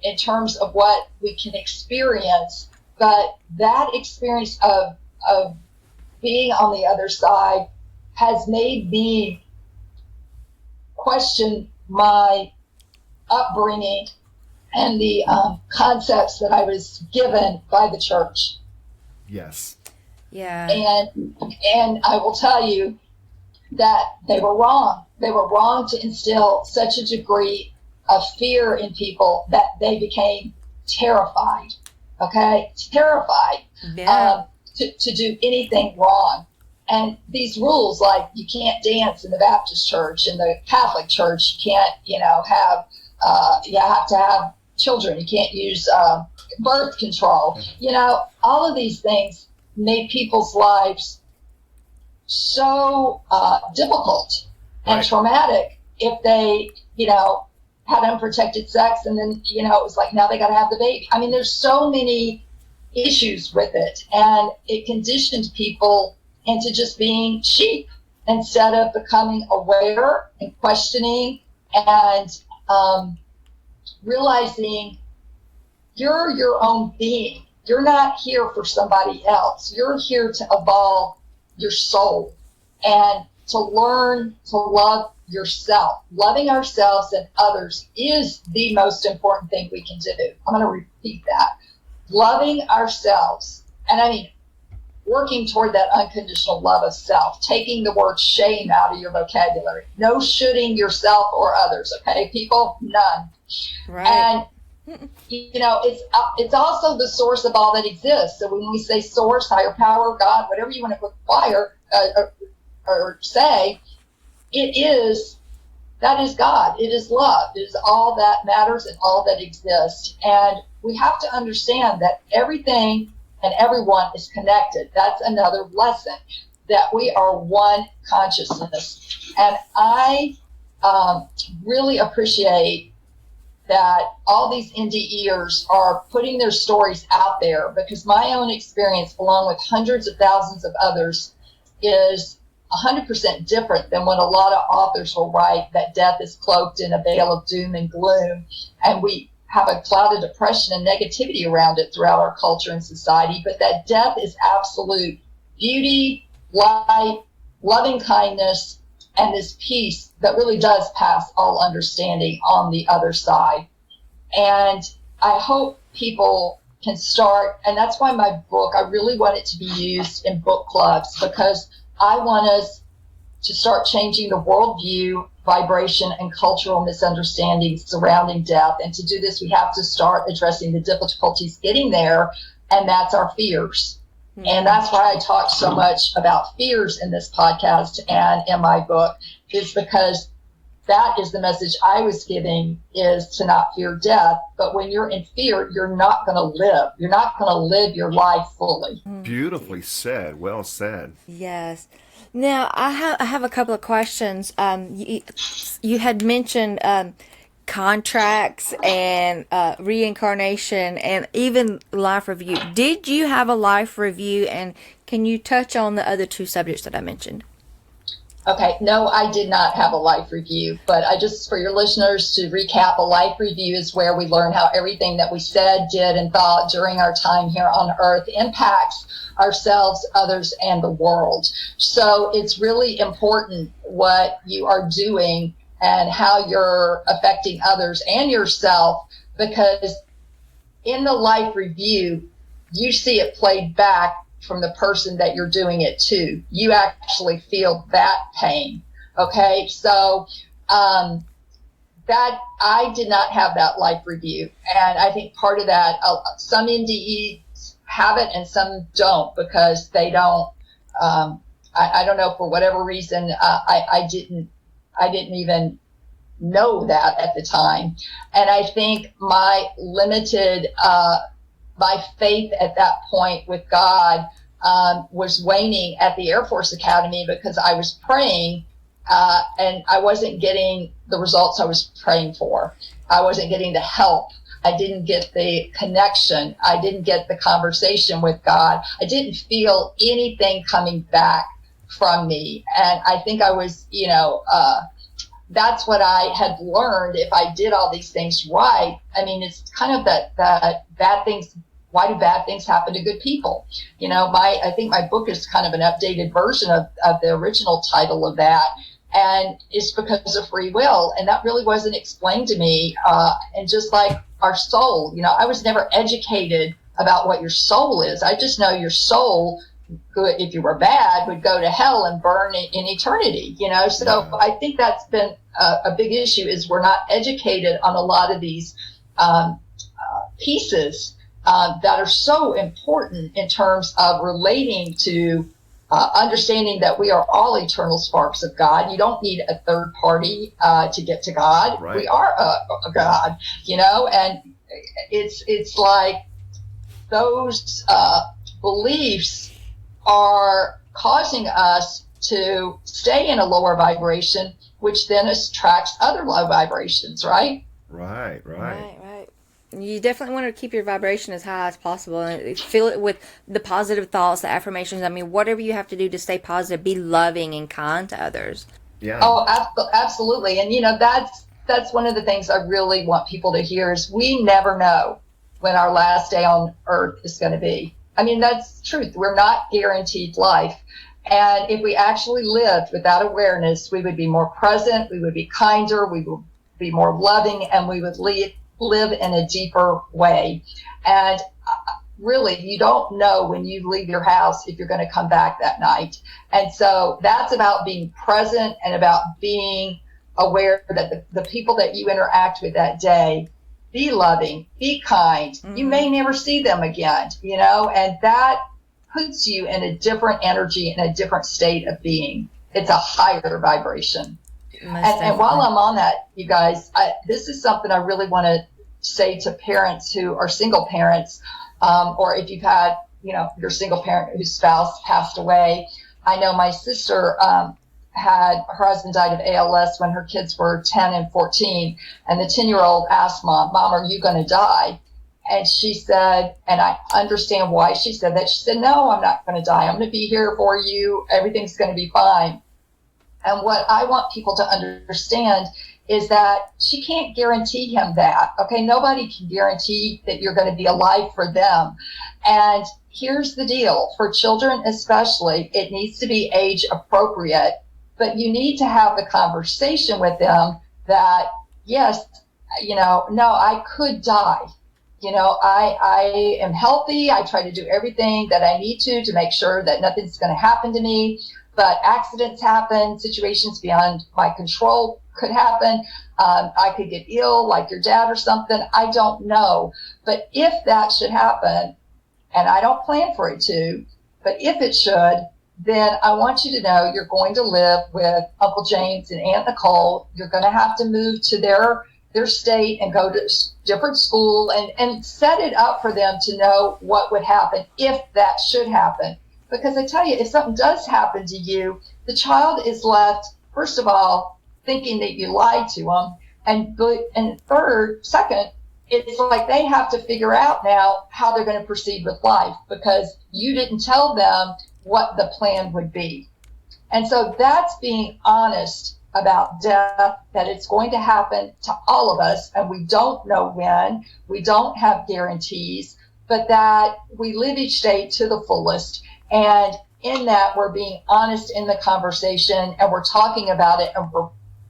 in terms of what we can experience, but that experience of being on the other side has made me question my upbringing and the concepts that I was given by the church. Yes. Yeah. And I will tell you that they were wrong. They were wrong to instill such a degree of fear in people that they became terrified. Okay? Terrified to do anything wrong. And these rules, like you can't dance in the Baptist church, in the Catholic church, you can't, have, you have to have children. You can't use birth control. All of these things made people's lives so difficult and traumatic if they, had unprotected sex, and then, it was like, now they got to have the baby. I mean, there's so many issues with it, and it conditioned people into just being sheep instead of becoming aware and questioning and realizing you're your own being. You're not here for somebody else. You're here to evolve your soul and to learn to love yourself. Loving ourselves and others is the most important thing we can do. I'm going to repeat that. Loving ourselves, and I mean working toward that unconditional love of self, taking the word shame out of your vocabulary. No shoulding yourself or others, okay, people? None. Right. And it's also the source of all that exists. So when we say source, higher power, God, whatever you want to acquire or say, that is God. It is love. It is all that matters and all that exists. And we have to understand that everything and everyone is connected. That's another lesson, that we are one consciousness. And I really appreciate that all these NDEers are putting their stories out there, because my own experience, along with hundreds of thousands of others, is 100% different than what a lot of authors will write, that death is cloaked in a veil of doom and gloom. And we have a cloud of depression and negativity around it throughout our culture and society, but that death is absolute beauty, light, loving kindness, and this peace that really does pass all understanding on the other side. And I hope people can start, and that's why my book, I really want it to be used in book clubs, because I want us to start changing the worldview, vibration, and cultural misunderstandings surrounding death. And to do this, we have to start addressing the difficulties getting there, and that's our fears. Mm-hmm. And that's why I talk so much about fears in this podcast and in my book, is because that is the message I was giving, is to not fear death. But when you're in fear, you're not going to live. You're not going to live your life fully. Beautifully said. Well said. Yes. Now, I have a couple of questions. You had mentioned contracts and reincarnation and even life review. Did you have a life review, and can you touch on the other two subjects that I mentioned? Okay, no, I did not have a life review, but I just, for your listeners, to recap, a life review is where we learn how everything that we said, did, and thought during our time here on Earth impacts ourselves, others, and the world. So it's really important what you are doing and how you're affecting others and yourself, because in the life review, you see it played back from the person that you're doing it to. You actually feel that pain. Okay, so that I did not have that life review, and I think part of that, some NDEs have it and some don't, because they don't. I don't know, for whatever reason. I didn't even know that at the time, and I think my limited my faith at that point with God was waning at the Air Force Academy, because I was praying and I wasn't getting the results I was praying for. I wasn't getting the help. I didn't get the connection. I didn't get the conversation with God. I didn't feel anything coming back from me. And I think I was, that's what I had learned. If I did all these things right, I mean, it's kind of that bad things. Why do bad things happen to good people? I think my book is kind of an updated version of the original title of that. And it's because of free will. And that really wasn't explained to me. And just like our soul, I was never educated about what your soul is. I just know your soul, if you were bad, would go to hell and burn in eternity, So I think that's been a big issue, is we're not educated on a lot of these pieces that are so important in terms of relating to understanding that we are all eternal sparks of God. You don't need a third party to get to God. Right. We are a God, and it's like those beliefs are causing us to stay in a lower vibration, which then attracts other low vibrations, right? Right. You definitely want to keep your vibration as high as possible and fill it with the positive thoughts, the affirmations. I mean, whatever you have to do to stay positive, be loving and kind to others. Yeah. Oh, absolutely. And, that's one of the things I really want people to hear is we never know when our last day on earth is going to be. I mean, that's truth. We're not guaranteed life. And if we actually lived without awareness, we would be more present, we would be kinder, we would be more loving, and we would live in a deeper way. And really, you don't know when you leave your house if you're going to come back that night. And so that's about being present and about being aware that the people that you interact with that day, be loving, be kind. Mm-hmm. You may never see them again, and that puts you in a different energy, in a different state of being. It's a higher vibration. And while I'm on that, you guys, this is something I really want to say to parents who are single parents, or if you've had, your single parent whose spouse passed away. I know my sister had her husband died of ALS when her kids were 10 and 14, and the 10-year-old asked Mom, are you going to die? And she said, and I understand why she said that. She said, no, I'm not going to die. I'm going to be here for you. Everything's going to be fine. And what I want people to understand is that she can't guarantee him that. Okay, nobody can guarantee that you're going to be alive for them. And here's the deal. For children especially, it needs to be age appropriate, but you need to have the conversation with them that, yes, no, I could die. I am healthy. I try to do everything that I need to make sure that nothing's going to happen to me. But accidents happen, situations beyond my control could happen. I could get ill like your dad or something. I don't know. But if that should happen, and I don't plan for it to, but if it should, then I want you to know you're going to live with Uncle James and Aunt Nicole. You're going to have to move to their state and go to different school and set it up for them to know what would happen if that should happen. Because I tell you, if something does happen to you, the child is left, first of all, thinking that you lied to them. And second, it's like they have to figure out now how they're going to proceed with life because you didn't tell them what the plan would be. And so that's being honest about death, that it's going to happen to all of us, and we don't know when, we don't have guarantees, but that we live each day to the fullest. And in that, we're being honest in the conversation, and we're talking about it, and we're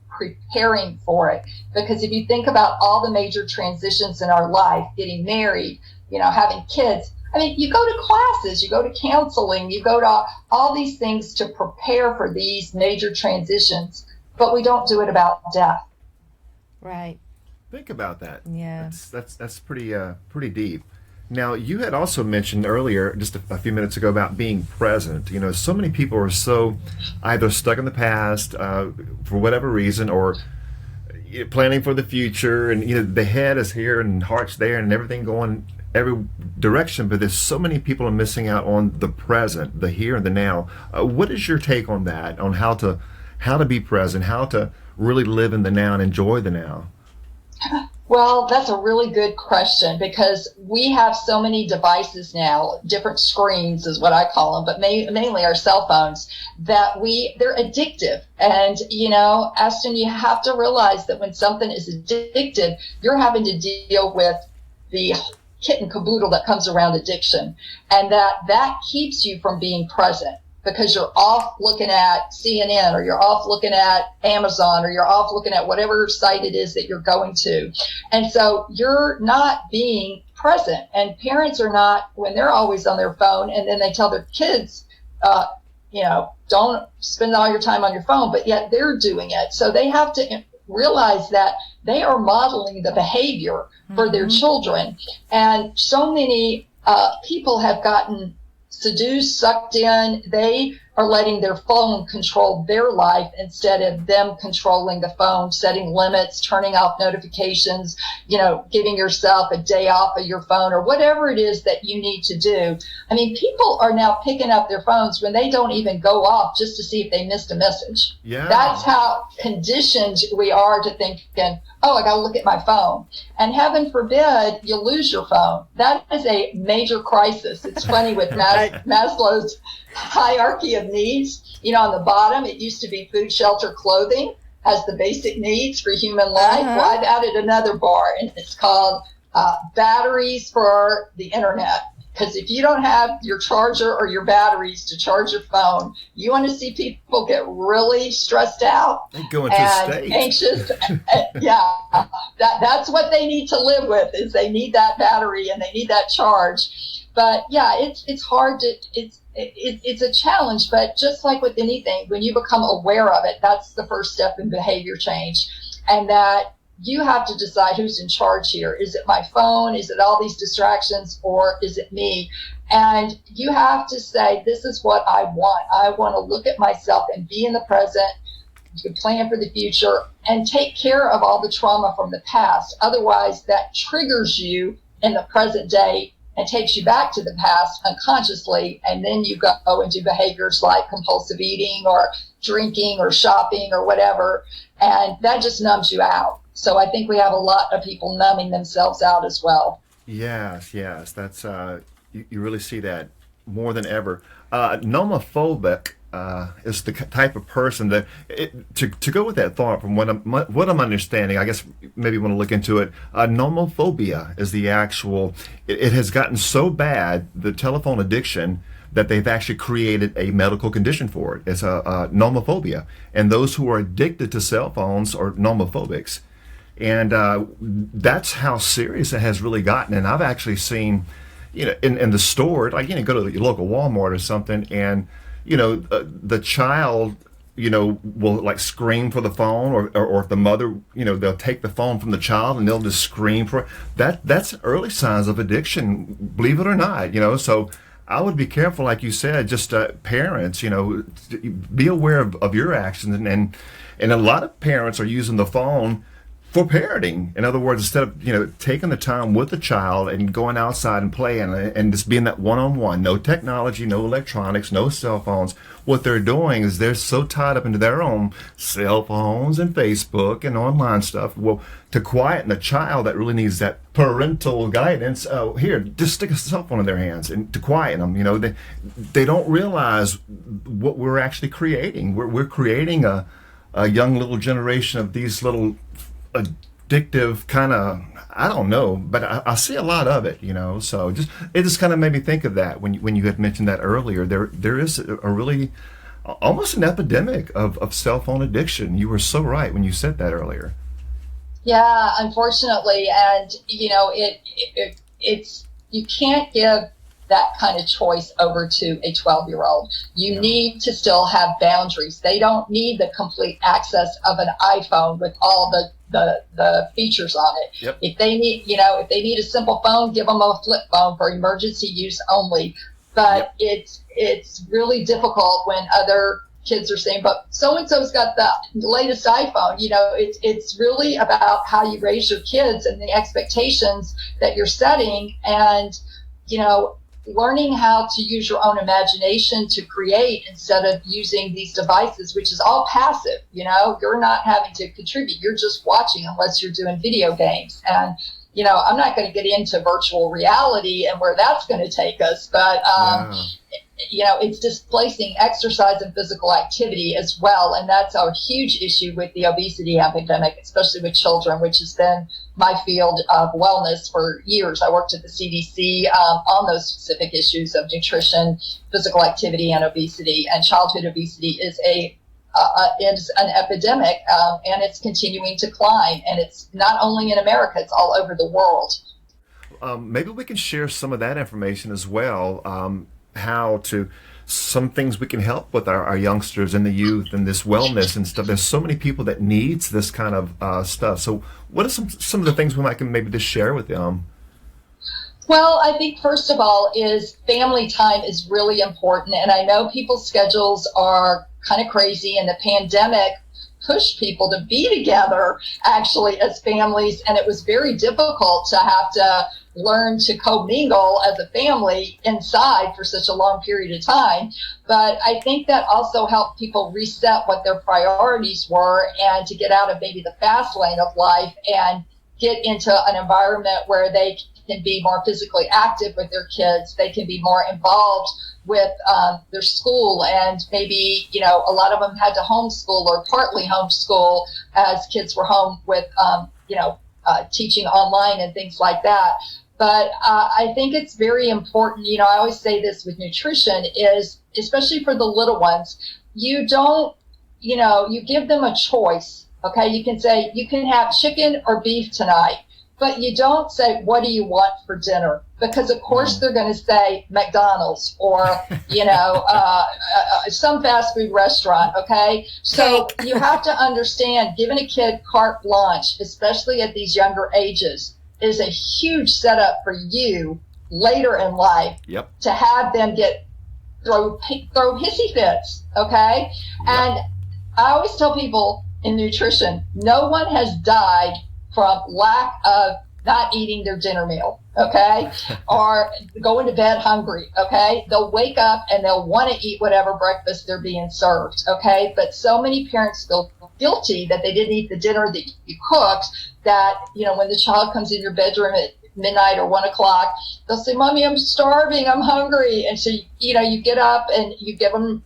preparing for it. Because if you think about all the major transitions in our life, getting married, having kids, I mean, you go to classes, you go to counseling, you go to all these things to prepare for these major transitions, but we don't do it about death. Right. Think about that. Yeah. That's pretty deep. Now, you had also mentioned earlier, just a few minutes ago, about being present. So many people are so either stuck in the past for whatever reason, or planning for the future, and the head is here and heart's there, and everything going every direction. But there's so many people are missing out on the present, the here and the now. What is your take on that? On how to be present, how to really live in the now and enjoy the now? Well, that's a really good question because we have so many devices now, different screens is what I call them, but mainly our cell phones, that they're addictive. And, Ashton, you have to realize that when something is addictive, you're having to deal with the kit and caboodle that comes around addiction, and that keeps you from being present. Because you're off looking at CNN, or you're off looking at Amazon, or you're off looking at whatever site it is that you're going to. And so you're not being present. And parents are not, when they're always on their phone, and then they tell their kids, don't spend all your time on your phone, but yet they're doing it. So they have to realize that they are modeling the behavior for their children. And so many people have gotten seduced, sucked in. They are letting their phone control their life instead of them controlling the phone, setting limits, turning off notifications, giving yourself a day off of your phone or whatever it is that you need to do. I mean, people are now picking up their phones when they don't even go off just to see if they missed a message. Yeah. That's how conditioned we are to thinking, oh, I got to look at my phone. And heaven forbid you lose your phone. That is a major crisis. It's funny with Maslow's hierarchy of needs. On the bottom, it used to be food, shelter, clothing as the basic needs for human life. Uh-huh. Well, I've added another bar, and it's called batteries for the internet. Because if you don't have your charger or your batteries to charge your phone, you want to see people get really stressed out They go into and a state. anxious. Yeah, that's what they need to live with, is they need that battery and they need that charge. But yeah, it's hard to, it's a challenge, but just like with anything, when you become aware of it, that's the first step in behavior change. And that you have to decide who's in charge here. Is it my phone? Is it all these distractions? Or is it me? And you have to say, this is what I want. I want to look at myself and be in the present, plan for the future, and take care of all the trauma from the past. Otherwise, that triggers you in the present day and takes you back to the past unconsciously. And then you go into behaviors like compulsive eating or drinking or shopping or whatever. And that just numbs you out. So I think we have a lot of people numbing themselves out as well. Yes. That's you really see that more than ever. Nomophobic is the type of person that to go with that thought from what I'm understanding. I guess maybe you want to look into it. Nomophobia is the actual. It has gotten so bad, the telephone addiction, that they've actually created a medical condition for it. It's a nomophobia, and those who are addicted to cell phones are nomophobics. And that's how serious it has really gotten. And I've actually seen, in the store, like, go to your local Walmart or something, and, the child, will like scream for the phone, or if the mother, they'll take the phone from the child and they'll just scream for it. That's early signs of addiction, believe it or not, so I would be careful, like you said, just parents, be aware of your actions. And a lot of parents are using the phone for parenting. In other words, instead of taking the time with the child and going outside and playing and just being that one-on-one, no technology, no electronics, no cell phones, what they're doing is they're so tied up into their own cell phones and Facebook and online stuff. Well, to quieten the child that really needs that parental guidance, here, just stick a cell phone in their hands and to quieten them. They don't realize what we're actually creating. We're creating a young little generation of these little addictive kind of, I don't know, but I see a lot of it, so it just kind of made me think of that when you had mentioned that earlier. There is a really almost an epidemic of cell phone addiction. You were so right when you said that earlier. Yeah, unfortunately. And it's you can't give that kind of choice over to a 12-year-old. You need to still have boundaries. They don't need the complete access of an iPhone with all the features on it. Yep. If they need a simple phone, give them a flip phone for emergency use only. But it's really difficult when other kids are saying, but so-and-so's got the latest iPhone. It's really about how you raise your kids and the expectations that you're setting, and, learning how to use your own imagination to create instead of using these devices, which is all passive. You're not having to contribute. You're just watching, unless you're doing video games. And, I'm not going to get into virtual reality and where that's going to take us, but, it's displacing exercise and physical activity as well. And that's a huge issue with the obesity epidemic, especially with children, which has been my field of wellness for years. I worked at the CDC on those specific issues of nutrition, physical activity, and obesity. And childhood obesity is an epidemic, and it's continuing to climb. And it's not only in America, it's all over the world. Maybe we can share some of that information as well. Some things we can help with our youngsters and the youth and this wellness and stuff. There's so many people that needs this kind of stuff. So what are some of the things we might can maybe just share with them? Well, I think first of all is family time is really important. And I know people's schedules are kind of crazy, and the pandemic pushed people to be together actually as families. And it was very difficult to have to learn to commingle as a family inside for such a long period of time. But I think that also helped people reset what their priorities were and to get out of maybe the fast lane of life and get into an environment where they can be more physically active with their kids. They can be more involved with their school, and maybe, a lot of them had to homeschool or partly homeschool as kids were home with, teaching online and things like that. But I think it's very important, I always say this with nutrition is, especially for the little ones, you don't, you give them a choice. Okay, you can say you can have chicken or beef tonight, but you don't say, what do you want for dinner? Because of course they're going to say McDonald's or, some fast food restaurant. Okay. So you have to understand, giving a kid carte blanche, especially at these younger ages, is a huge setup for you later in life. Yep. To have them throw hissy fits. Okay. Yep. And I always tell people in nutrition, no one has died from lack of not eating their dinner meal, okay, or going to bed hungry, okay? They'll wake up and they'll want to eat whatever breakfast they're being served, okay? But so many parents feel guilty that they didn't eat the dinner that you cooked, that, when the child comes in your bedroom at midnight or 1 o'clock, they'll say, Mommy, I'm starving, I'm hungry. And so, you get up and you give them,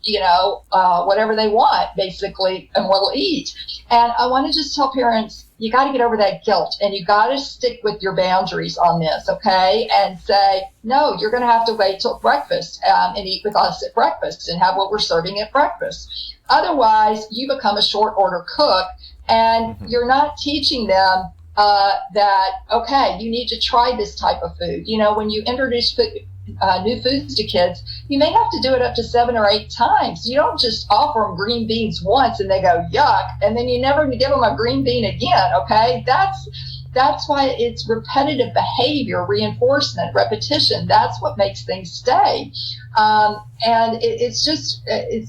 whatever they want, basically, and what'll eat. And I want to just tell parents, you got to get over that guilt, and you got to stick with your boundaries on this, okay? And say, no, you're going to have to wait till breakfast and eat with us at breakfast and have what we're serving at breakfast. Otherwise, you become a short order cook, and you're not teaching them that, okay, you need to try this type of food. When you introduce new foods to kids, you may have to do it up to 7 or 8 times. You don't just offer them green beans once and they go, yuck, and then you never give them a green bean again, okay? That's why it's repetitive behavior, reinforcement, repetition. That's what makes things stay. And it's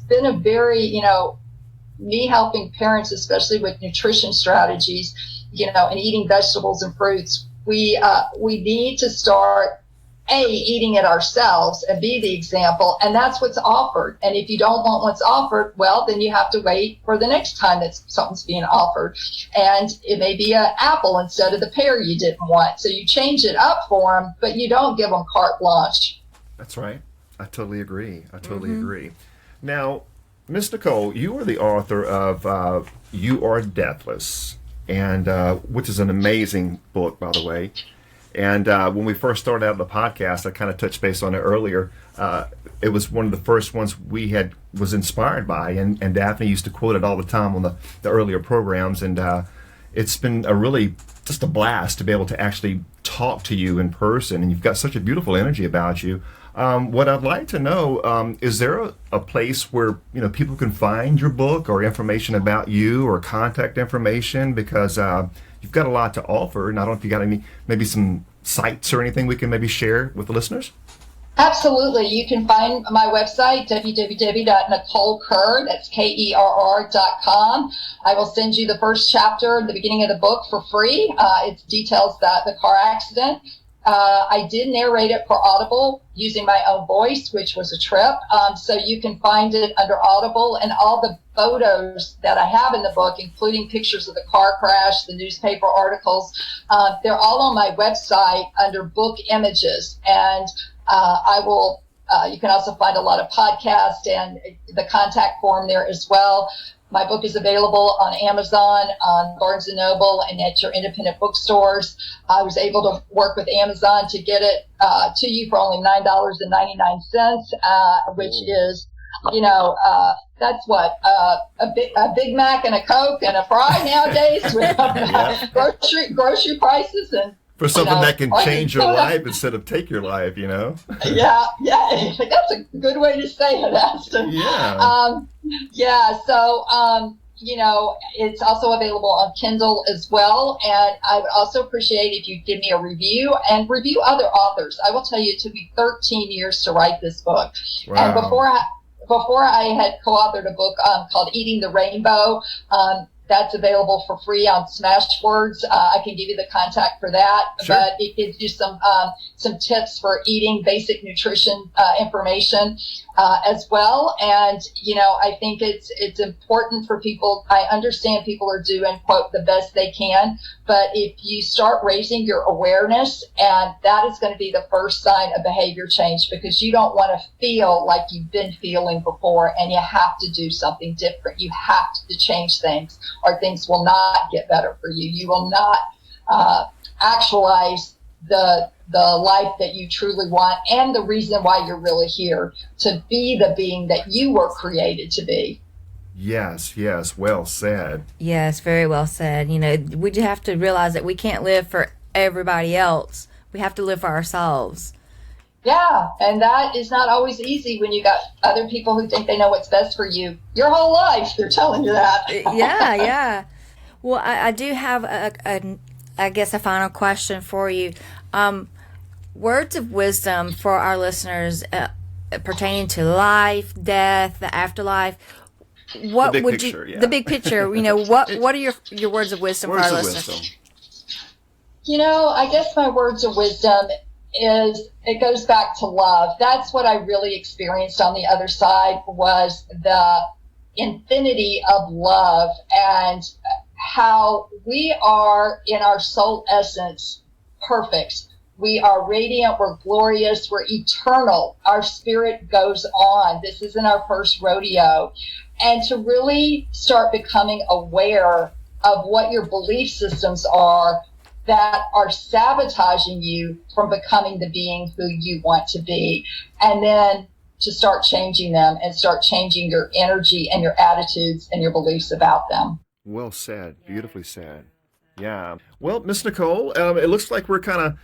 been a very, me helping parents, especially with nutrition strategies, and eating vegetables and fruits, we need to start eating it ourselves and be the example, and that's what's offered. And if you don't want what's offered, well, then you have to wait for the next time that something's being offered, and it may be an apple instead of the pear you didn't want. So you change it up for them, but you don't give them carte blanche. That's right. I totally agree. Agree. Now, Miss Nicole, you are the author of You Are Deathless, and which is an amazing book, by the way. And when we first started out the podcast, I kind of touched base on it earlier. It was one of the first ones we was inspired by, and Daphne used to quote it all the time on the earlier programs. And it's been just a blast to be able to actually talk to you in person. And you've got such a beautiful energy about you. What I'd like to know, is there a place where people can find your book or information about you or contact information? Because you've got a lot to offer, and I don't know if you got maybe some sites or anything we can maybe share with the listeners. Absolutely. You can find my website, www.NicoleKerr, that's KERR.com. I will send you the first chapter, the beginning of the book, for free. It details the car accident. I did narrate it for Audible using my own voice, which was a trip. So you can find it under Audible, and all the photos that I have in the book, including pictures of the car crash, the newspaper articles, they're all on my website under book images. And you can also find a lot of podcasts and the contact form there as well. My book is available on Amazon, on Barnes & Noble, and at your independent bookstores. I was able to work with Amazon to get it to you for only $9.99, which is, that's what, a Big Mac and a Coke and a fry nowadays with grocery prices. And for something that can change your life instead of take your life, Yeah, that's a good way to say it, Ashton. Yeah. So it's also available on Kindle as well. And I would also appreciate if you give me a review and review other authors. I will tell you, it took me 13 years to write this book. Wow. And before I had co-authored a book called Eating the Rainbow. That's available for free on Smashwords. I can give you the contact for that, Sure. But it gives you some tips for eating, basic nutrition information as well. And I think it's important for people. I understand people are doing, quote, the best they can, but if you start raising your awareness, and that is going to be the first sign of behavior change, because you don't want to feel like you've been feeling before, and you have to do something different. You have to change things, or things will not get better for you. You will not actualize the life that you truly want, and the reason why you're really here, to be the being that you were created to be. Yes, well said. Yes, very well said. We just have to realize that we can't live for everybody else. We have to live for ourselves. Yeah, and that is not always easy when you got other people who think they know what's best for you. Your whole life, they're telling you that. Yeah. Well, I do have I guess a final question for you. Words of wisdom for our listeners pertaining to life, death, the afterlife. What big would picture, you? yeah. The big picture. What are your words of wisdom Words for our of listeners? wisdom. I guess my words of wisdom it goes back to love. That's what I really experienced on the other side, was the infinity of love, and how we are in our soul essence perfect. We are radiant, we're glorious, we're eternal. Our spirit goes on. This isn't our first rodeo. And to really start becoming aware of what your belief systems are that are sabotaging you from becoming the being who you want to be. And then to start changing them, and start changing your energy and your attitudes and your beliefs about them. Well said. Beautifully said. Yeah. Well, Miss Nicole, it looks like we're kind of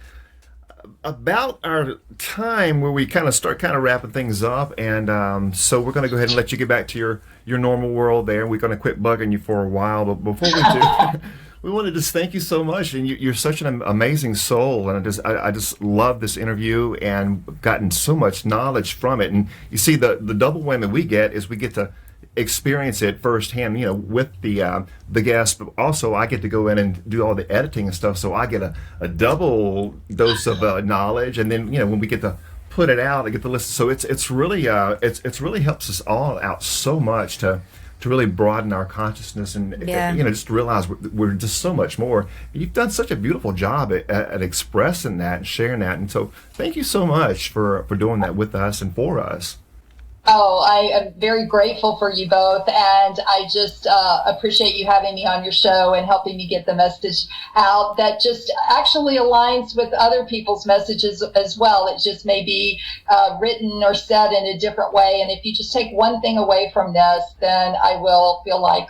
about our time where we kind of start wrapping things up, and so we're going to go ahead and let you get back to your normal world there. We're going to quit bugging you for a while, but before we do, we want to just thank you so much, and you're such an amazing soul, and I just love this interview and gotten so much knowledge from it. And you see, the double whammy we get is we get to experience it firsthand, with the guests, but also I get to go in and do all the editing and stuff, so I get a double dose of knowledge. And then when we get to put it out, I get to listen. So it's really it's really helps us all out so much to really broaden our consciousness, and just realize we're just so much more. You've done such a beautiful job at expressing that and sharing that, and so thank you so much for doing that with us and for us. Oh, I am very grateful for you both, and I just appreciate you having me on your show and helping me get the message out that just actually aligns with other people's messages as well. It just may be written or said in a different way, and if you just take one thing away from this, then I will feel like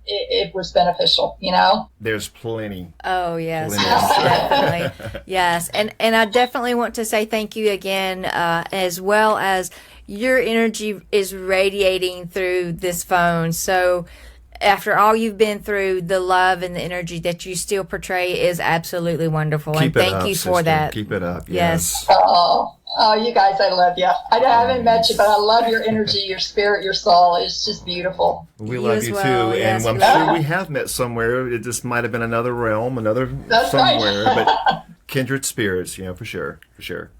it was beneficial, There's plenty. Oh, yes, Plenty. definitely. Yes, and I definitely want to say thank you again, as well as your energy is radiating through this phone. So after all you've been through, the love and the energy that you still portray is absolutely wonderful. Keep and thank up, you sister. for that. Keep it up. Yes. Oh, you guys, I love you. I haven't met you, but I love your energy, your spirit, your soul. It's just beautiful. We You love as you well. too, Yes, and we I'm love sure you. we have met somewhere. It just might have been another realm, That's right. somewhere, but kindred spirits, for sure.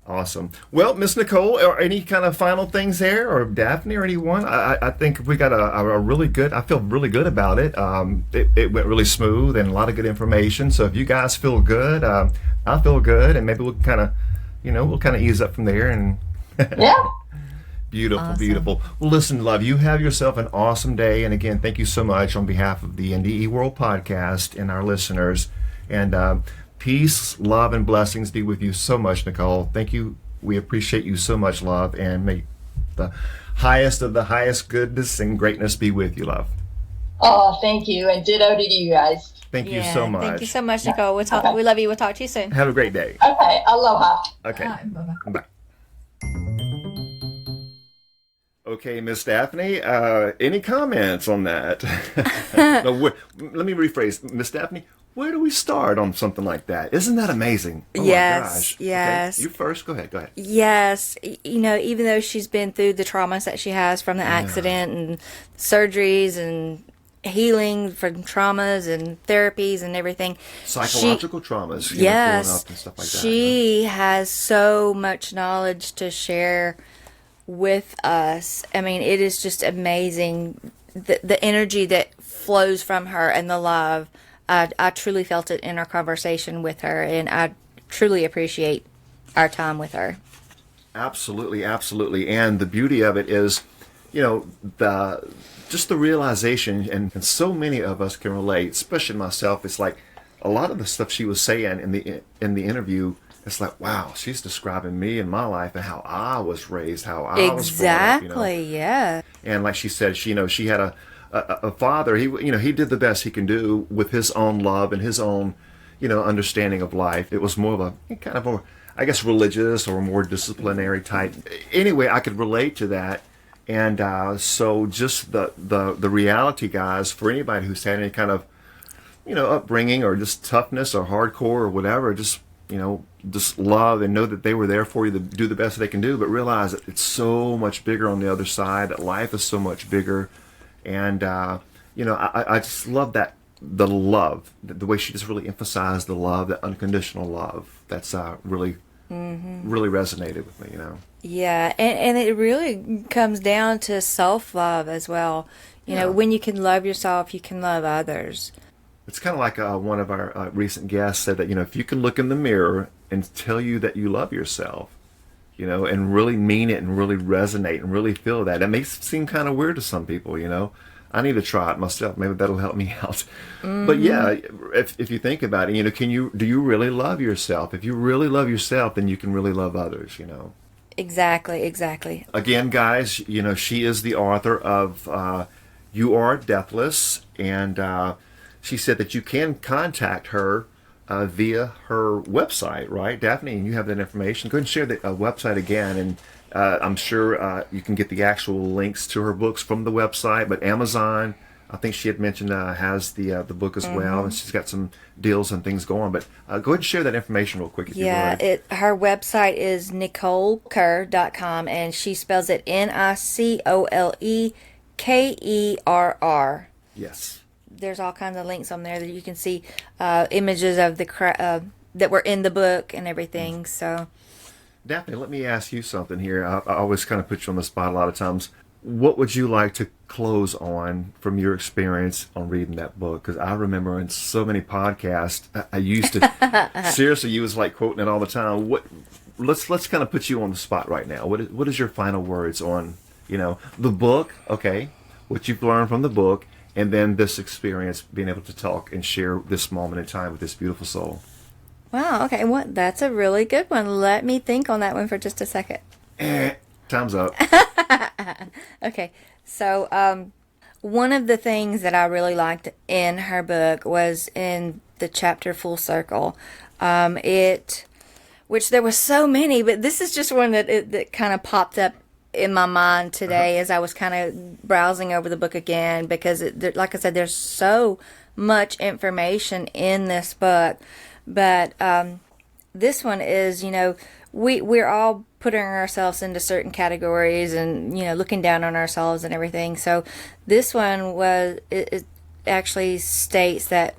Awesome. Well, Miss Nicole, are any kind of final things there, or Daphne, or anyone? I think we got a really good. I feel really good about it. It went really smooth and a lot of good information. So if you guys feel good, I feel good, and maybe we'll kind of ease up from there and. Yeah. Beautiful, Awesome. beautiful. Well, listen, love, you have yourself an awesome day. And again, thank you so much on behalf of the NDE World Podcast and our listeners. And peace, love, and blessings be with you so much, Nicole. Thank you. We appreciate you so much, love. And may the highest of the highest goodness and greatness be with you, love. Oh, thank you. And ditto to you guys. Thank you so much. Thank you so much, Nicole. We love you. We'll talk to you soon. Have a great day. Okay. Aloha. Okay. Bye-bye. Bye. Okay, Miss Daphne, any comments on that? No, let me rephrase. Miss Daphne, where do we start on something like that? Isn't that amazing? Oh Yes, my gosh. yes. Okay, you first. Go ahead. Go ahead. Yes, even though she's been through the traumas that she has from the accident and surgeries and healing from traumas and therapies and everything. Psychological traumas, growing Yes, up and stuff like that. she has so much knowledge to share with us. I mean, it is just amazing the energy that flows from her and the love. I truly felt it in our conversation with her, and I truly appreciate our time with her. Absolutely, absolutely. And the beauty of it is, the just the realization, and so many of us can relate, especially myself. It's like a lot of the stuff she was saying in the interview. It's like, wow, she's describing me and my life and how I was raised, how I was brought up. Exactly, yeah. And like she said, she had a father. He did the best he can do with his own love and his own, understanding of life. It was more of a kind of a, I guess, religious or more disciplinary type. Anyway, I could relate to that. And so just the reality, guys, for anybody who's had any kind of, upbringing or just toughness or hardcore or whatever, just love and know that they were there for you to do the best they can do, but realize that it's so much bigger on the other side, that life is so much bigger. And, I just love that, the love, the way she just really emphasized the love, that unconditional love. That's really resonated with me, Yeah, and it really comes down to self-love as well. When you can love yourself, you can love others. It's kind of like one of our recent guests said that, if you can look in the mirror and tell you that you love yourself, and really mean it and really resonate and really feel that. It makes it seem kind of weird to some people, I need to try it myself. Maybe that'll help me out. But yeah, if you think about it, do you really love yourself? If you really love yourself, then you can really love others, Exactly. Again, guys, she is the author of You Are Deathless, and she said that you can contact her via her website, right, Daphne? And you have that information. Go ahead and share the website again, and I'm sure you can get the actual links to her books from the website. But Amazon, I think she had mentioned, has the book as well, and she's got some deals and things going. But go ahead and share that information real quick if you would. Her website is NicoleKerr.com, and she spells it NicoleKerr. Yes. There's all kinds of links on there that you can see images of the that were in the book and everything. So, Daphne, let me ask you something here. I always kind of put you on the spot a lot of times. What would you like to close on from your experience on reading that book? Because I remember in so many podcasts, I used to seriously, you was like quoting it all the time. Let's kind of put you on the spot right now. What is your final words on the book? Okay, what you've learned from the book. And then this experience, being able to talk and share this moment in time with this beautiful soul. Wow, okay. That's a really good one. Let me think on that one for just a second. Time's up. Okay. So, one of the things that I really liked in her book was in the chapter Full Circle. Which there were so many, but this is just one that kind of popped up in my mind today as I was kind of browsing over the book again, because like I said, there's so much information in this book. But this one is, we're all putting ourselves into certain categories and, looking down on ourselves and everything. So this one it actually states that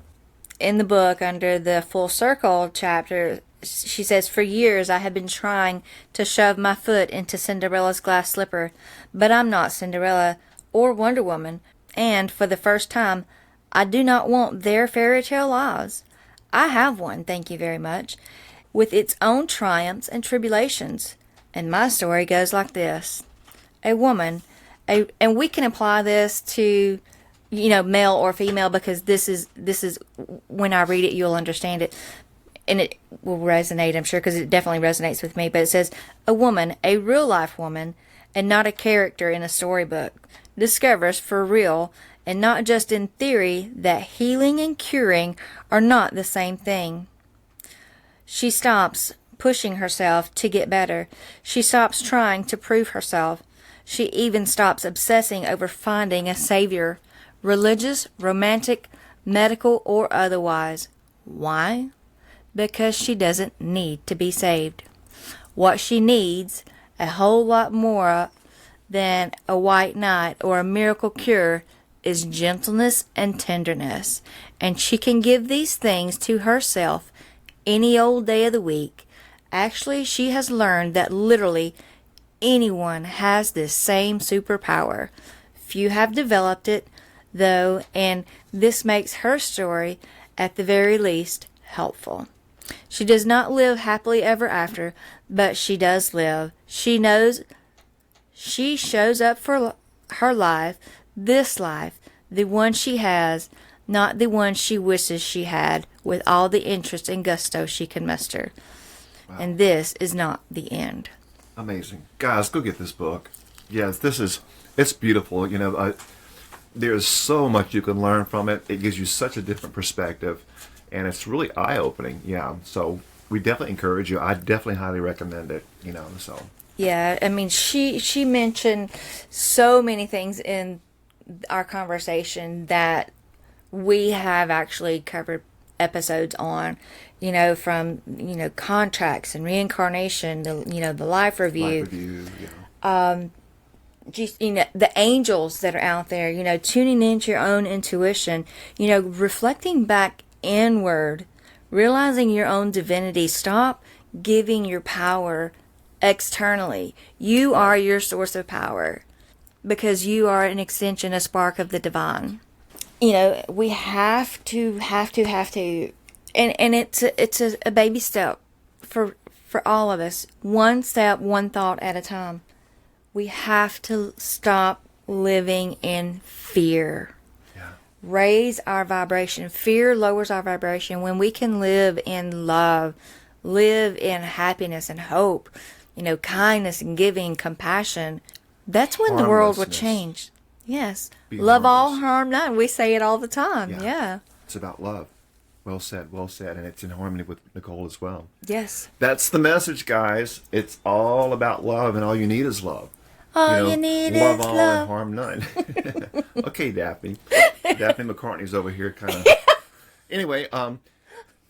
in the book, under the Full Circle chapter, she says, "For years I have been trying to shove my foot into Cinderella's glass slipper, but I'm not Cinderella or Wonder Woman, and for the first time, I do not want their fairy tale lives. I have one, thank you very much, with its own triumphs and tribulations, and my story goes like this. A woman, and we can apply this to, male or female, because this is when I read it, you'll understand it. And it will resonate, I'm sure, because it definitely resonates with me. But it says, a woman, a real-life woman, and not a character in a storybook, discovers for real, and not just in theory, that healing and curing are not the same thing. She stops pushing herself to get better. She stops trying to prove herself. She even stops obsessing over finding a savior, religious, romantic, medical, or otherwise. Why? Because she doesn't need to be saved. What she needs, a whole lot more than a white knight or a miracle cure, is gentleness and tenderness. And she can give these things to herself any old day of the week. Actually, she has learned that literally anyone has this same superpower. Few have developed it, though, and this makes her story, at the very least, helpful. She does not live happily ever after, but she does live. She knows she shows up for her life, this life, the one she has, not the one she wishes she had, with all the interest and gusto she can muster. Wow. And this is not the end. Amazing. Guys, go get this book. Yes, it's beautiful. You know, there's so much you can learn from it. It gives you such a different perspective, and it's really eye-opening. Yeah, so we definitely encourage you. I definitely highly recommend it, you know, so. Yeah, I mean, she mentioned so many things in our conversation that we have actually covered episodes on, you know, from, you know, contracts and reincarnation, the life review. Life review, yeah. Just, you know, the angels that are out there, you know, tuning into your own intuition, you know, reflecting back inward, realizing your own divinity. Stop giving your power externally. You are your source of power because you are an extension, a spark of the divine. You know, we have to, and it's a baby step for all of us. One step, one thought at a time. We have to stop living in fear. Yeah. Raise our vibration. Fear lowers our vibration. When we can live in love, live in happiness and hope, you know, kindness and giving, compassion, that's when the world will change. Yes. Love all, harm none. We say it all the time. Yeah. It's about love. Well said, and it's in harmony with Nicole as well. Yes. That's the message, guys. It's all about love, and all you need is love. All you need love is all love. and harm none. Okay, Daphne. Daphne McCartney's over here kind of. Anyway,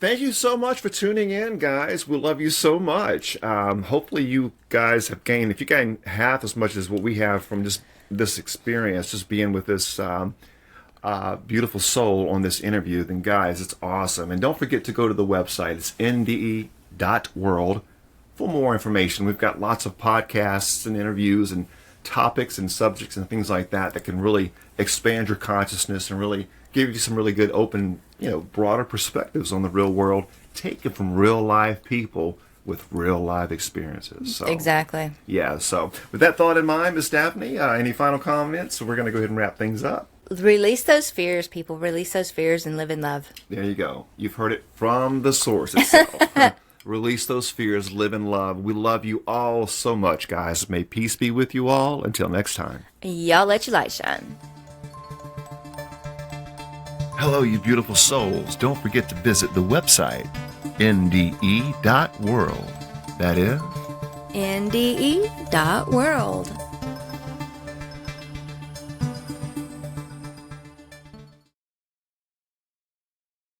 thank you so much for tuning in, guys. We love you so much. Hopefully you guys have gained, if you gain half as much as what we have from just this experience, just being with this beautiful soul on this interview, then guys, it's awesome. And don't forget to go to the website. It's NDE.world for more information. We've got lots of podcasts and interviews and topics and subjects and things like that that can really expand your consciousness and really give you some really good open, you know, broader perspectives on the real world, taken from real live people with real live experiences. So, exactly. Yeah, so with that thought in mind, Miss Daphne, any final comments? So we're going to go ahead and wrap things up. Release those fears, people. Release those fears and live in love. There you go. You've heard it from the source itself. Release those fears, live in love. We love you all so much, guys. May peace be with you all. Until next time. Y'all let your light shine. Hello, you beautiful souls. Don't forget to visit the website, nde.world. That is NDE.world.